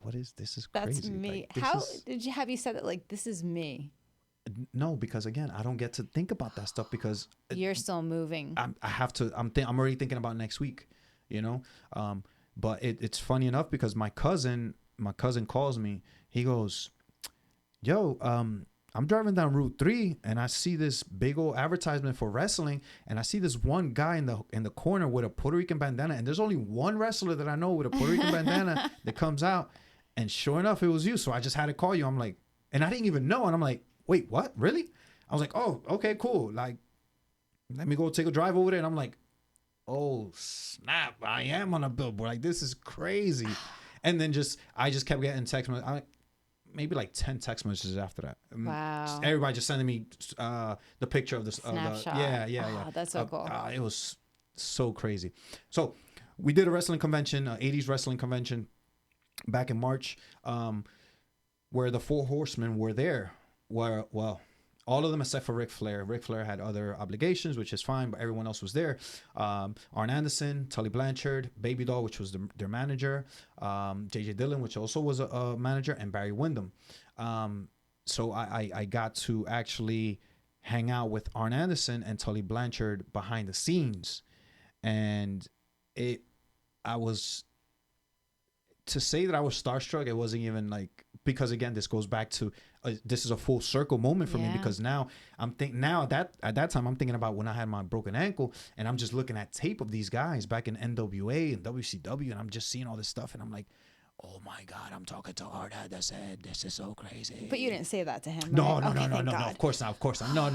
what is this? Is That's crazy. me. Like, this How is- have you said that? Like, this is me. No, because again, I don't get to think about that stuff because You're still moving. I have to. I'm already thinking about next week, you know. But it's funny enough because my cousin calls me. He goes, "Yo, I'm driving down Route 3 and I see this big old advertisement for wrestling, and I see this one guy in the corner with a Puerto Rican bandana, and there's only one wrestler that I know with a Puerto Rican bandana that comes out, and sure enough, it was you. So I just had to call you. I'm like, and I didn't even know, and I'm like, wait, what? Really? I was like, oh, okay, cool. Like, let me go take a drive over there, and I'm like, oh snap, I am on a billboard. Like, this is crazy. And then I just kept getting text messages. Maybe like 10 text messages after that. Wow. Everybody just sending me the picture of this. Snapshot. Yeah. That's so cool. It was so crazy. So we did a wrestling convention, 80s wrestling convention back in March, where the Four Horsemen were there. Well, all of them except for Ric Flair. Ric Flair had other obligations, which is fine, but everyone else was there. Arn Anderson, Tully Blanchard, Baby Doll, which was their manager, JJ Dillon, which also was a manager, and Barry Windham. So I got to actually hang out with Arn Anderson and Tully Blanchard behind the scenes. And I was, to say that I was starstruck, it wasn't even like, because again, this goes back to, this is a full circle moment for me, because now at that time I'm thinking about when I had my broken ankle, and I'm just looking at tape of these guys back in NWA and WCW, and I'm just seeing all this stuff, and I'm like, oh my God, I'm talking to Art Anderson. This is so crazy. But you didn't say that to him. No, right? no, Okay, no, thank no, God. of course not. No.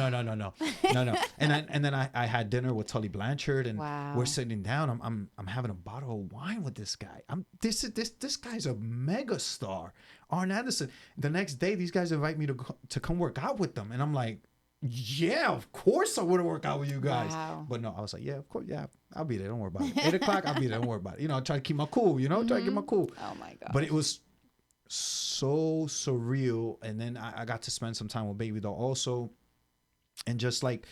And then I had dinner with Tully Blanchard, and Wow. we're sitting down. I'm having a bottle of wine with this guy. This guy's a mega star, Arn Anderson. The next day, these guys invite me to come work out with them, and I'm like, yeah, of course I want to work out with you guys. Wow. But no, I was like, yeah, of course, yeah, I'll be there. Don't worry about it. 8 o'clock, I'll be there. Don't worry about it. You know, I try to keep my cool. You know, try to keep my cool. Oh my God. But it was so surreal. And then I got to spend some time with Baby Doll also. And just like,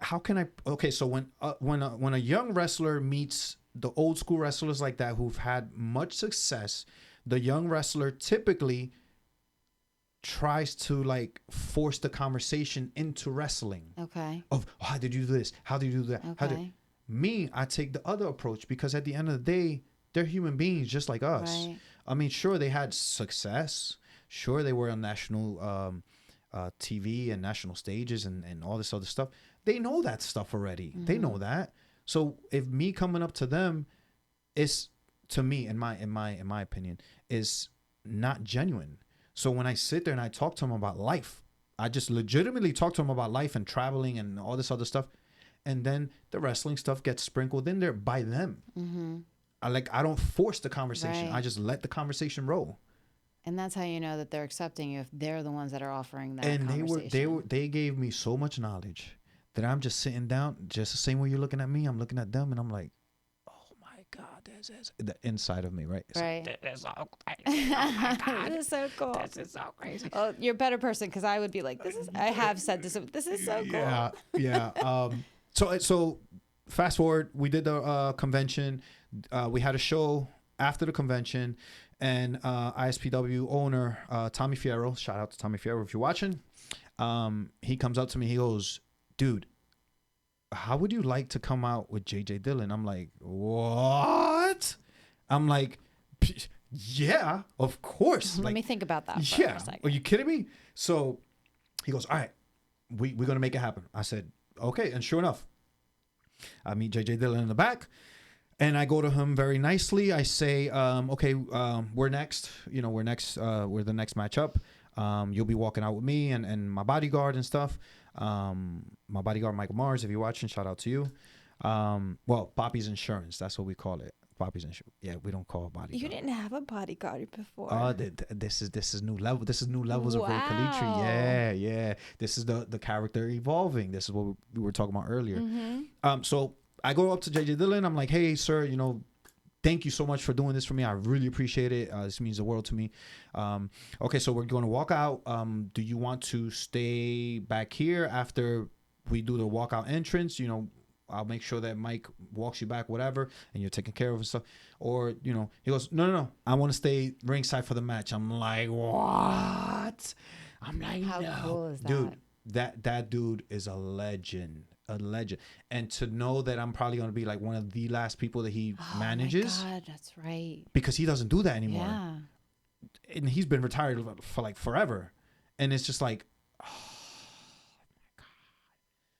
how can I, okay, so when a young wrestler meets the old school wrestlers like that who've had much success, the young wrestler typically tries to like force the conversation into wrestling. Okay. Of, oh, how did you do this? How did you do that? Okay. Me, I take the other approach, because at the end of the day, they're human beings just like us. Right. I mean, sure, they had success. Sure, they were on national TV and national stages and all this other stuff. They know that stuff already. Mm-hmm. They know that. So if me coming up to them is, to me, in my opinion, is not genuine. So when I sit there and I talk to them about life, I just legitimately talk to him about life and traveling and all this other stuff. And then the wrestling stuff gets sprinkled in there by them. Mm-hmm. I don't force the conversation. Right. I just let the conversation roll. And that's how you know that they're accepting you if they're the ones that are offering that And conversation. they gave me so much knowledge that I'm just sitting down, just the same way you're looking at me. I'm looking at them, and I'm like, oh my God, this is the inside of me, right? It's Right. Like, this is so crazy. Oh my God, This is so cool. this is so crazy. Well, you're a better person because I would be like, I have said this. This is so cool. Yeah. So fast forward, we did the convention. We had a show after the convention, and ISPW owner Tommy Fierro, shout out to Tommy Fierro if you're watching. He comes up to me. He goes, "Dude, how would you like to come out with JJ Dillon?" I'm like, "What?" I'm like, "Yeah, of course." Let Like, me think about that for a second. Are you kidding me? So he goes, "All right, we're gonna make it happen." I said, "Okay," and sure enough, I meet JJ Dillon in the back. And I go to him very nicely. I say, okay, we're next. You know, we're next. We're the next matchup. You'll be walking out with me and my bodyguard and stuff. My bodyguard, Michael Mars, if you're watching, shout out to you. Well, Poppy's Insurance. That's what we call it. Poppy's Insurance. Yeah, we don't call it bodyguard. You didn't have a bodyguard before. This is new level. This is new levels of Rey Calitri. Yeah. This is the character evolving. This is what we were talking about earlier. Mm-hmm. So I go up to JJ Dillon. I'm like, hey, sir, you know, thank you so much for doing this for me. I really appreciate it. This means the world to me. Okay, so we're going to walk out. Do you want to stay back here after we do the walkout entrance? You know, I'll make sure that Mike walks you back, whatever, and you're taken care of and stuff. Or, you know, he goes, no. I want to stay ringside for the match. I'm like, what? I'm like, How no. cool is that? Dude, that dude is a legend. And to know that I'm probably going to be like one of the last people that he manages. Oh my God, that's right. Because he doesn't do that anymore. Yeah. And he's been retired for like forever. And it's just like, oh my God.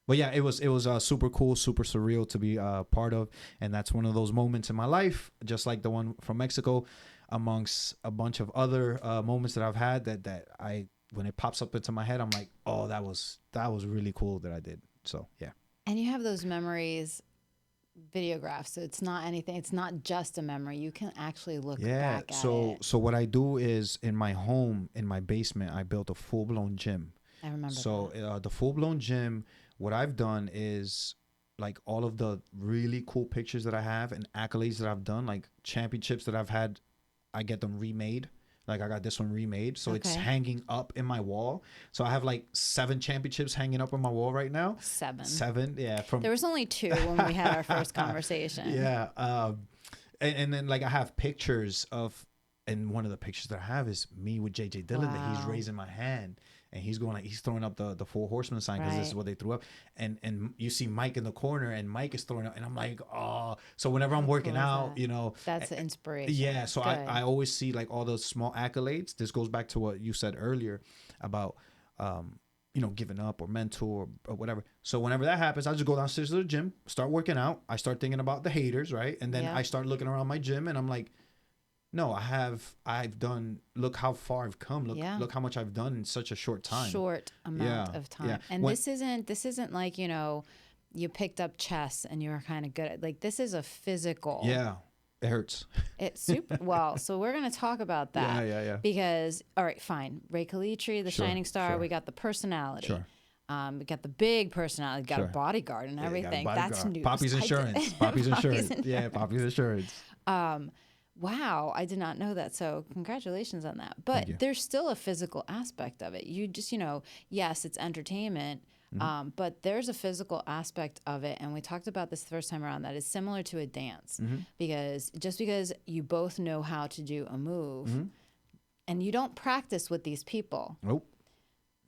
But yeah, it was super cool, super surreal to be part of. And that's one of those moments in my life, just like the one from Mexico, amongst a bunch of other moments that I've had that I, when it pops up into my head, I'm like, oh, that was really cool that I did. So, yeah. And you have those memories videographed, so it's not anything. It's not just a memory. You can actually look back at it. So what I do is in my home, in my basement, I built a full-blown gym. I remember So the full-blown gym, what I've done is like all of the really cool pictures that I have and accolades that I've done, like championships that I've had, I get them remade. Like I got this one remade. So it's hanging up in my wall. So I have like 7 championships hanging up on my wall right now. 7. Yeah. There was only 2 when we had our first conversation. Yeah. And then like I have pictures of, and one of the pictures that I have is me with JJ Dillon that he's raising my hand. And he's going like, he's throwing up the 4 horsemen sign because this is what they threw up. And you see Mike in the corner and Mike is throwing up. And I'm like, oh. So whenever I'm working out, you know. That's the inspiration. Yeah. So I always see like all those small accolades. This goes back to what you said earlier about, you know, giving up or mentor or whatever. So whenever that happens, I just go downstairs to the gym, start working out. I start thinking about the haters, right? And then I start looking around my gym and I'm like, no, I've done, look how far I've come. Look how much I've done in such a short time. Short amount of time. Yeah. And this isn't like, you know, you picked up chess and you were kind of good at, like, this is a physical. Yeah. It hurts. It's super well. So we're gonna talk about that. Yeah. Because all right, fine. Rey Calitri, the shining star. We got the personality. We got the big personality. We got a bodyguard and everything. That's new. Poppy's Insurance. Poppy's Insurance. Yeah, Poppy's Insurance. Wow, I did not know that. So congratulations on that. But there's still a physical aspect of it. You just, you know, yes, it's entertainment. But there's a physical aspect of it, and we talked about this the first time around, that is similar to a dance, because just because you both know how to do a move and you don't practice with these people,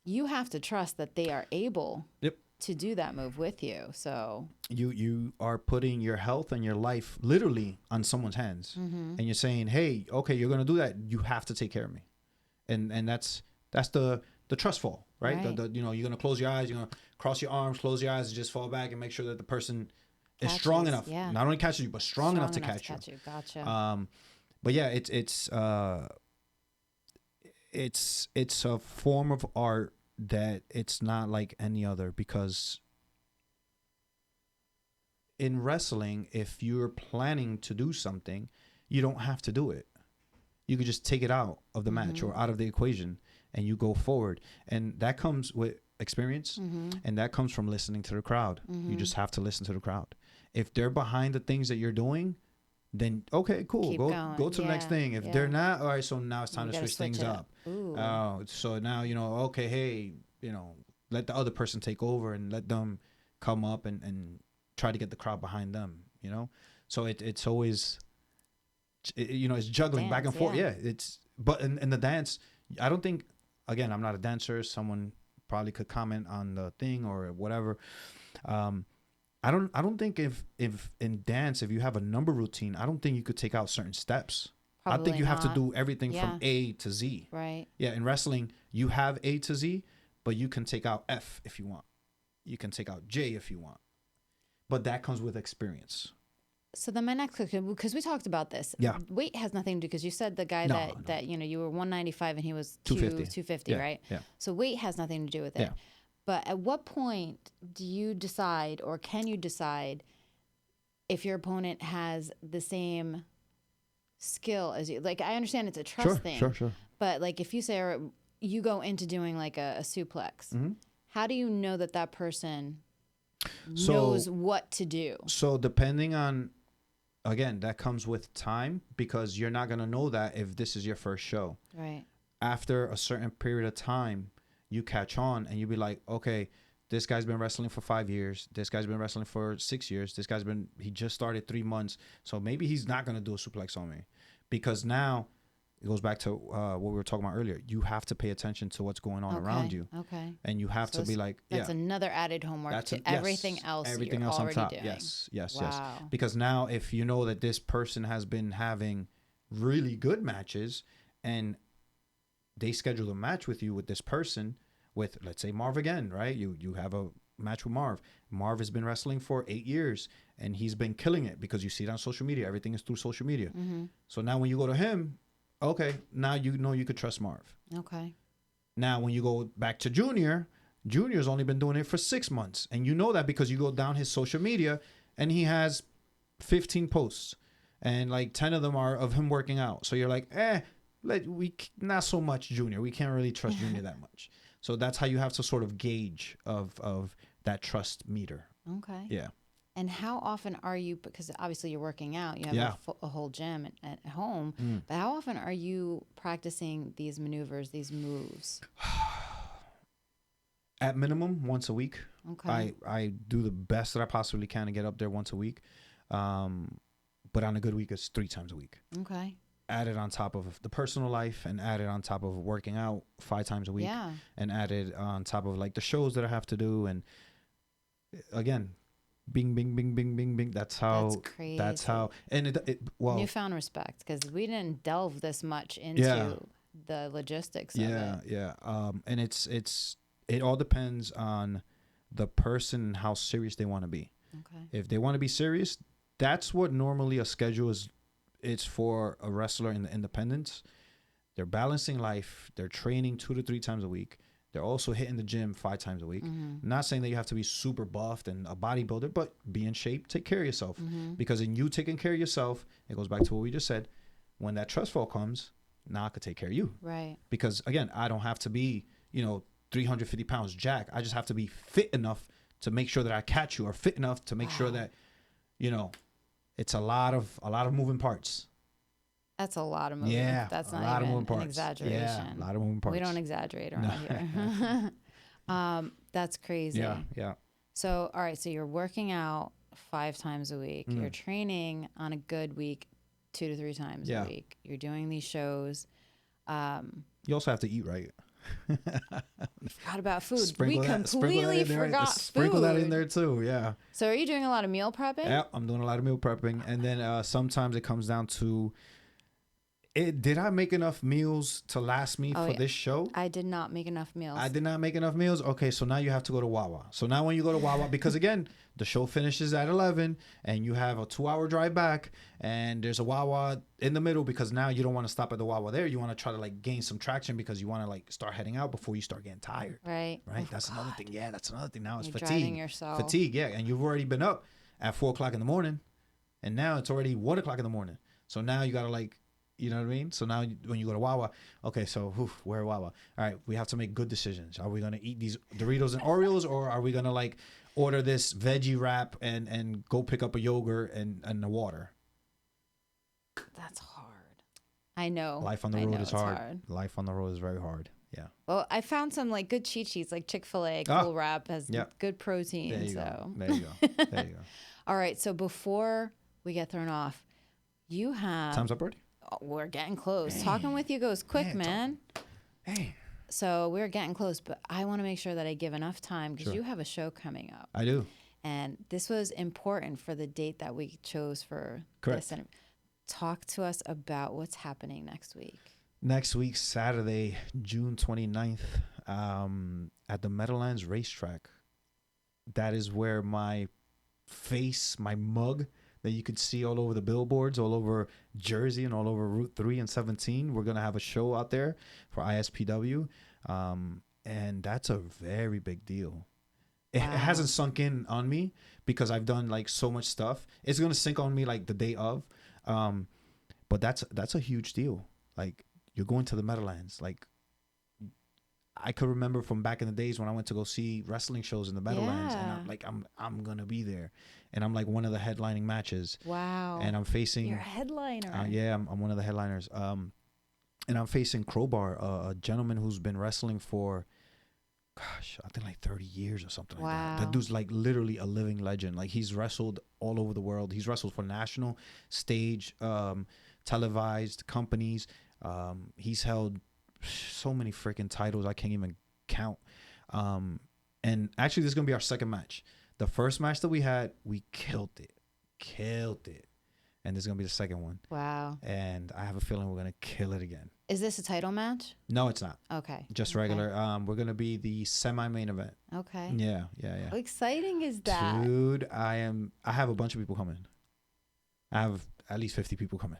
you have to trust that they are able to do that move with you. So you are putting your health and your life literally on someone's hands, and you're saying, hey, okay, you're gonna do that, you have to take care of me, and that's the trust fall, right? You know, you're gonna close your eyes, you're gonna cross your arms, close your eyes, and just fall back and make sure that the person is strong enough, not only catches you, but strong enough to catch you. Gotcha. But yeah, it's a form of art that it's not like any other, because in wrestling, if you're planning to do something, you don't have to do it. You could just take it out of the match or out of the equation, and you go forward. And that comes with experience, and that comes from listening to the crowd. You just have to listen to the crowd. If they're behind the things that you're doing, then okay, cool. Go to the next thing. If they're not, all right, so now it's time to switch things up. So now, okay, hey, let the other person take over and let them come up and try to get the crowd behind them, So it's always, it's juggling back and forth. Yeah, but in the dance, I don't think, again, I'm not a dancer. Someone probably could comment on the thing or whatever. I don't think if in dance, if you have a number routine, I don't think you could take out certain steps. Probably I think you not. have to do everything from A to Z. Right. Yeah, in wrestling, you have A to Z, but you can take out F if you want. You can take out J if you want. But that comes with experience. So then my next question, because we talked about this. Yeah. Weight has nothing to do, because you said the guy that you were 195 and he was 250, right? Yeah. So weight has nothing to do with it. Yeah. But at what point do you decide, or can you decide, if your opponent has the same skill as you? Like, I understand it's a trust thing. Sure. But like, if you say, or you go into doing like a suplex, how do you know that person knows what to do? So depending on, again, that comes with time, because you're not going to know that if this is your first show. Right. After a certain period of time, you catch on and you be like, okay, this guy's been wrestling for 5 years. This guy's been wrestling for 6 years. He just started 3 months. So maybe he's not going to do a suplex on me, because now it goes back to what we were talking about earlier. You have to pay attention to what's going on around you. Okay. And you have to be like, that's another added homework to everything else you're on top. Doing. Yes. Because now if you know that this person has been having really good matches, and they schedule a match with you with this person, with, let's say, Marv again, right? You have a match with Marv. Marv has been wrestling for 8 years, and he's been killing it, because you see it on social media. Everything is through social media. So now when you go to him, okay, now you could trust Marv. Okay. Now when you go back to Junior's only been doing it for 6 months, and you know that because you go down his social media, and he has 15 posts, and like 10 of them are of him working out. So you're like, not so much Junior. We can't really trust Junior that much. So that's how you have to sort of gauge of that trust meter. Okay. Yeah. And how often are you, because obviously you're working out, you have a whole gym at home, but how often are you practicing these maneuvers, these moves? At minimum, once a week. Okay. I do the best that I possibly can to get up there once a week. But on a good week, it's 3 times a week. Okay. Added on top of the personal life, and added on top of working out 5 times a week. Yeah. And added on top of like the shows that I have to do. And again, bing, bing, bing, bing, bing, bing. That's crazy. That's how. And newfound respect, because we didn't delve this much into the logistics of it. Yeah. And it all depends on the person and how serious they want to be. Okay. If they want to be serious, that's what normally a schedule is. It's for a wrestler in the independents. They're balancing life. They're training 2 to 3 times a week. They're also hitting the gym 5 times a week. Not saying that you have to be super buffed and a bodybuilder, but be in shape. Take care of yourself. Because in you taking care of yourself, it goes back to what we just said. When that trust fall comes, now I could take care of you. Right. Because again, I don't have to be, 350 pounds jack. I just have to be fit enough to make sure that I catch you, or fit enough to make sure that, it's a lot of moving parts. That's a lot of moving. Yeah, that's not even an exaggeration. Yeah, a lot of moving parts. We don't exaggerate around here. That's crazy. Yeah. So, all right. So you're working out 5 times a week. You're training on a good week 2 to 3 times a week. You're doing these shows. You also have to eat right. Forgot about food. We completely forgot food. Sprinkle that in there too. Yeah. So are you doing a lot of meal prepping? Yeah, I'm doing a lot of meal prepping, and then sometimes it comes down to, did I make enough meals to last me for this show? I did not make enough meals. Okay, so now you have to go to Wawa. So now when you go to Wawa, because again, The show finishes at 11, and you have a 2-hour drive back, and there's a Wawa in the middle because now you don't want to stop at the Wawa there. You want to try to like gain some traction because you want to like start heading out before you start getting tired. Right. Right. Oh, That's another thing. Yeah, that's another thing. Now it's You're fatigue. driving yourself. Fatigue. Yeah, and you've already been up at 4:00 in the morning, and now it's already 1:00 in the morning. So now you gotta like, you know what I mean? So now when you go to Wawa, okay, so where Wawa? All right, we have to make good decisions. Are we gonna eat these Doritos and Oreos, or are we gonna like order this veggie wrap and go pick up a yogurt and the water? That's hard. I know. Life on the road is hard. Life on the road is very hard. Yeah. Well, I found some like good cheat sheets, like Chick-fil-A Cool Wrap has good protein. There you so go. There you go. There you go. All right. So before we get thrown off, you have Time's up already? Oh, we're getting close. Dang. Talking with you goes quick, man. Hey. So we're getting close, but I want to make sure that I give enough time because you have a show coming up. I do. And this was important for the date that we chose for Correct. this. Talk to us about what's happening next week. Next week, Saturday, June 29th, at the Meadowlands Racetrack. That is where my face, my mug that you could see all over the billboards, all over Jersey and all over Route 3 and 17. We're going to have a show out there for ISPW. And that's a very big deal. It hasn't sunk in on me because I've done like so much stuff. It's going to sink on me like the day of. But that's a huge deal. Like, you're going to the Meadowlands. Like, I could remember from back in the days when I went to go see wrestling shows in the Meadowlands, and I'm gonna be there, and I'm like one of the headlining matches. Wow! And I'm facing. You're a headliner. Yeah, I'm one of the headliners. And I'm facing Crowbar, a gentleman who's been wrestling for, gosh, I think like 30 years or something like that. That dude's like literally a living legend. Like, he's wrestled all over the world. He's wrestled for national stage, televised companies. He's held so many freaking titles I can't even count. And actually, this is gonna be our second match. The first match that we had, we killed it, and this is gonna be the second one. Wow! And I have a feeling we're gonna kill it again. Is this a title match? No, it's not. Okay. Just regular. We're gonna be the semi-main event. Okay. Yeah. How exciting is that? Dude, I have a bunch of people coming. I have at least 50 people coming.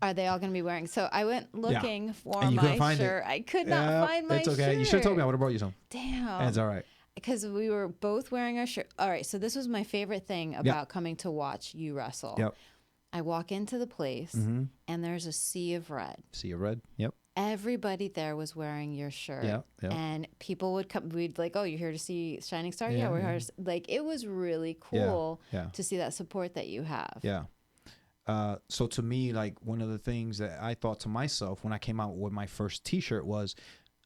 Are they all going to be wearing? So I went looking for and my shirt. I could not find my shirt. It's okay. You should have told me. I would have brought you some. Damn. It's all right. Because we were both wearing our shirt. All right. So this was my favorite thing about coming to watch you wrestle. Yep. I walk into the place and there's a sea of red. Sea of red. Yep. Everybody there was wearing your shirt. Yep. And people would come. We'd like, oh, you're here to see Shining Star? Yeah, we're here. Like, it was really cool to see that support that you have. Yeah. So to me, like, one of the things that I thought to myself when I came out with my first t-shirt was,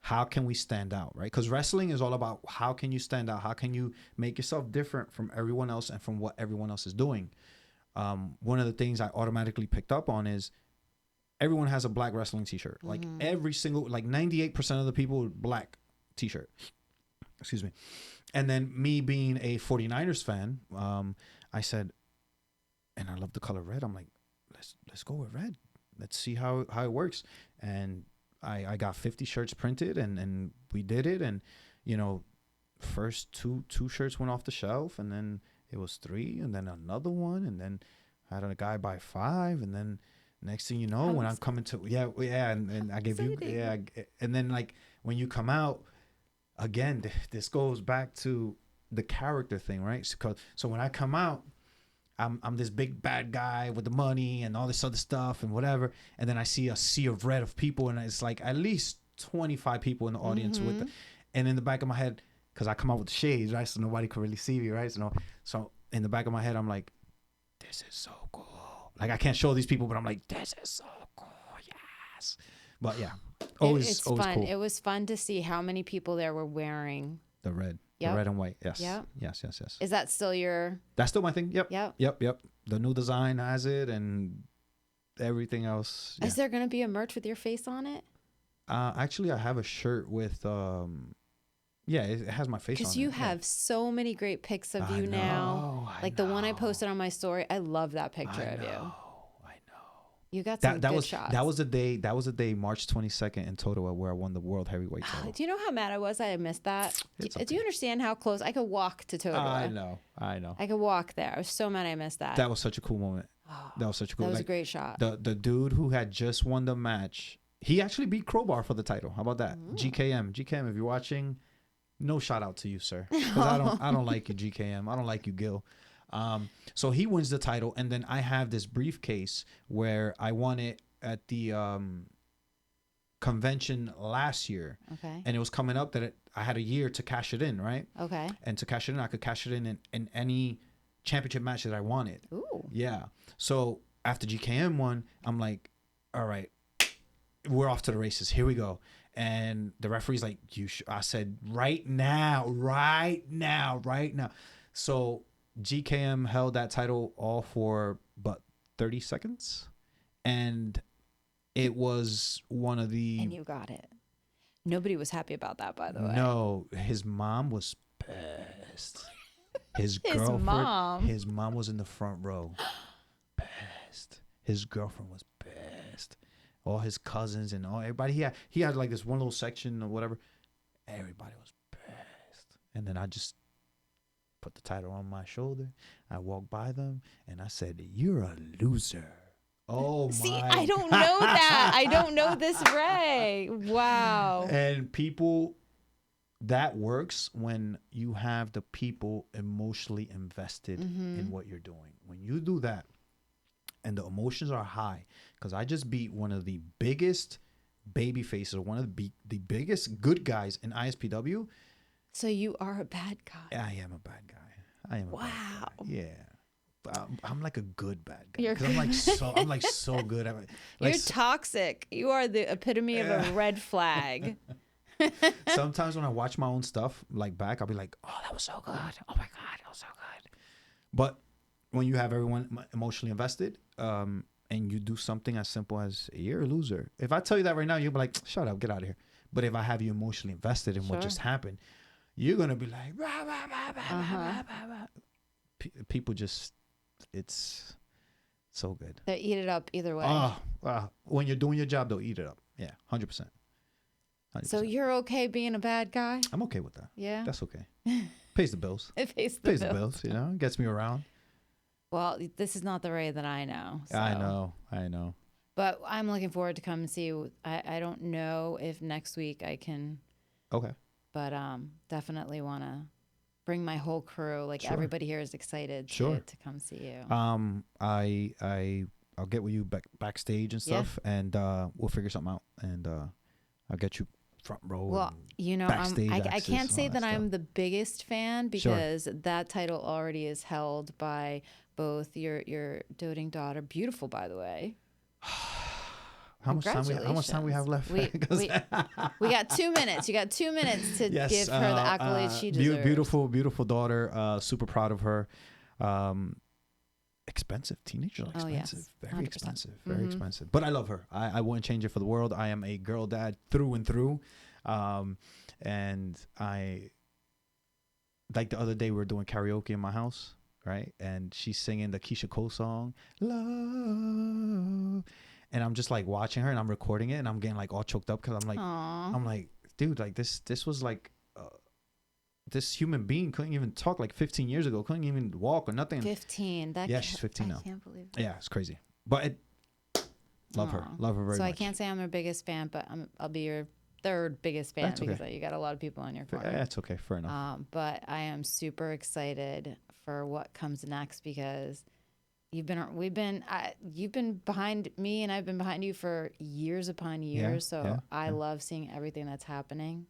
how can we stand out, right? Because wrestling is all about how can you stand out? How can you make yourself different from everyone else and from what everyone else is doing? One of the things I automatically picked up on is everyone has a black wrestling t-shirt. Like, every single, like 98% of the people, black t-shirt. Excuse me. And then me being a 49ers fan, I said, and I love the color red. I'm like, let's go with red. Let's see how it works. And I got 50 shirts printed, and we did it. And, you know, first two shirts went off the shelf, and then it was 3, and then another one, and then I had a guy buy 5, and then next thing you know, when I'm coming to and I gave you and then like when you come out again, this goes back to the character thing, right? So when I come out, I'm this big bad guy with the money and all this other stuff and whatever. And then I see a sea of red of people, and it's like at least 25 people in the audience with it. And in the back of my head, because I come out with the shades, right? So nobody could really see me, right? So in the back of my head, I'm like, this is so cool. Like, I can't show these people, but I'm like, this is so cool. Yes. But yeah, always fun. Cool. It was fun to see how many people there were wearing the red. Yep. The red and white. Yes. Yep. Yes. Is that still your? That's still my thing. Yep. Yep. The new design has it, and everything else. Yeah. Is there going to be a merch with your face on it? Actually, I have a shirt with it has my face on it. Because you have so many great pics of you now. Like the one I posted on my story. I love that picture of you. I know. You got some that good was shots. that was the day March 22nd in Totowa where I won the world heavyweight title. Do you know how mad I was? I missed that. It's Do you understand how close I could walk to Totowa? I know. I could walk there. I was so mad I missed that. That was such a cool moment. That was such a cool. That was a great shot. The dude who had just won the match, he actually beat Crowbar for the title. How about that? GKM, if you're watching, no shout out to you, sir, because I don't like you, GKM. I don't like you, Gil. So he wins the title, and then I have this briefcase where I won it at the convention last year. Okay. And it was coming up that I had a year to cash it in, right? Okay. And to cash it in, I could cash it in any championship match that I wanted. Ooh. Yeah. So after GKM won, I'm like, all right, we're off to the races. Here we go. And the referee's like, I said, right now. So GKM held that title all for but 30 seconds. And it was one of the... And you got it. Nobody was happy about that, by the way. No, his mom was pissed. His mom was in the front row. Pissed. His girlfriend was pissed. All his cousins and everybody. He had like this one little section or whatever. Everybody was pissed. And then I just put the title on my shoulder. I walked by them and I said, "You're a loser." Oh my. See, I don't know that. I don't know this Ray. Wow. And people, that works when you have the people emotionally invested in what you're doing. When you do that and the emotions are high, because I just beat one of the biggest baby faces, or one of the biggest good guys in ISPW. So you are a bad guy. I am a bad guy. I am a bad guy. Yeah. I'm like a good bad guy. I'm like so good at it. Like, you're toxic. You are the epitome of a red flag. Sometimes when I watch my own stuff like back, I'll be like, "Oh, that was so good. Oh my god, that was so good." But when you have everyone emotionally invested, and you do something as simple as, "You're a loser," if I tell you that right now, you'll be like, "Shut up, get out of here." But if I have you emotionally invested in what just happened, you're gonna be like, rah, rah, rah, rah, rah, rah, rah. People just. It's so good. They eat it up either way. When you're doing your job, they'll eat it up. Yeah, 100%. So you're okay being a bad guy? I'm okay with that. Yeah. That's okay. Pays the bills. It pays the bills, gets me around. Well, this is not the Ray that I know. So. I know. But I'm looking forward to come and see you. I don't know if next week I can. Okay. But definitely want to bring my whole crew. Like everybody here is excited to come see you. I'll get with you backstage and stuff, and we'll figure something out, and I'll get you front row. Well, I can't say that I'm the biggest fan because that title already is held by both your doting daughter, beautiful by the way. How much time we have left? We got 2 minutes. You got 2 minutes to give her the accolades she deserves. Beautiful daughter. Super proud of her. Expensive. Teenagers are expensive. Very 100%. Expensive. Very expensive. But I love her. I wouldn't change it for the world. I am a girl dad through and through. And I, like the other day, we were doing karaoke in my house, right? And she's singing the Keisha Cole song, Love. And I'm just like watching her and I'm recording it and I'm getting like all choked up because I'm like, dude, like this was like, this human being couldn't even talk like 15 years ago, couldn't even walk or nothing. 15. She's 15 now. I can't believe that. Yeah, it's crazy. But love her very much. So I can't say I'm her biggest fan, but I'll be your third biggest fan because you got a lot of people on your corner. That's okay. Fair enough. But I am super excited for what comes next because you've been behind me and I've been behind you for years upon years. I love seeing everything that's happening.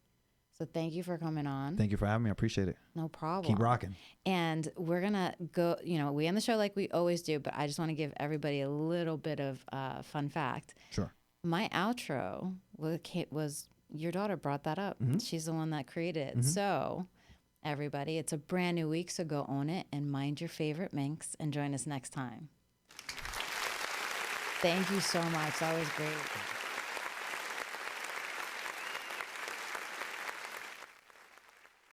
So thank you for coming on. Thank you for having me. I appreciate it. No problem. Keep rocking. And we're going to go, we end the show like we always do, but I just want to give everybody a little bit of fun fact. Sure. My outro was your daughter brought that up. Mm-hmm. She's the one that created it. Mm-hmm. So everybody, it's a brand new week, so go own it and mind your favorite minx and join us next time. Thank you so much. That was great.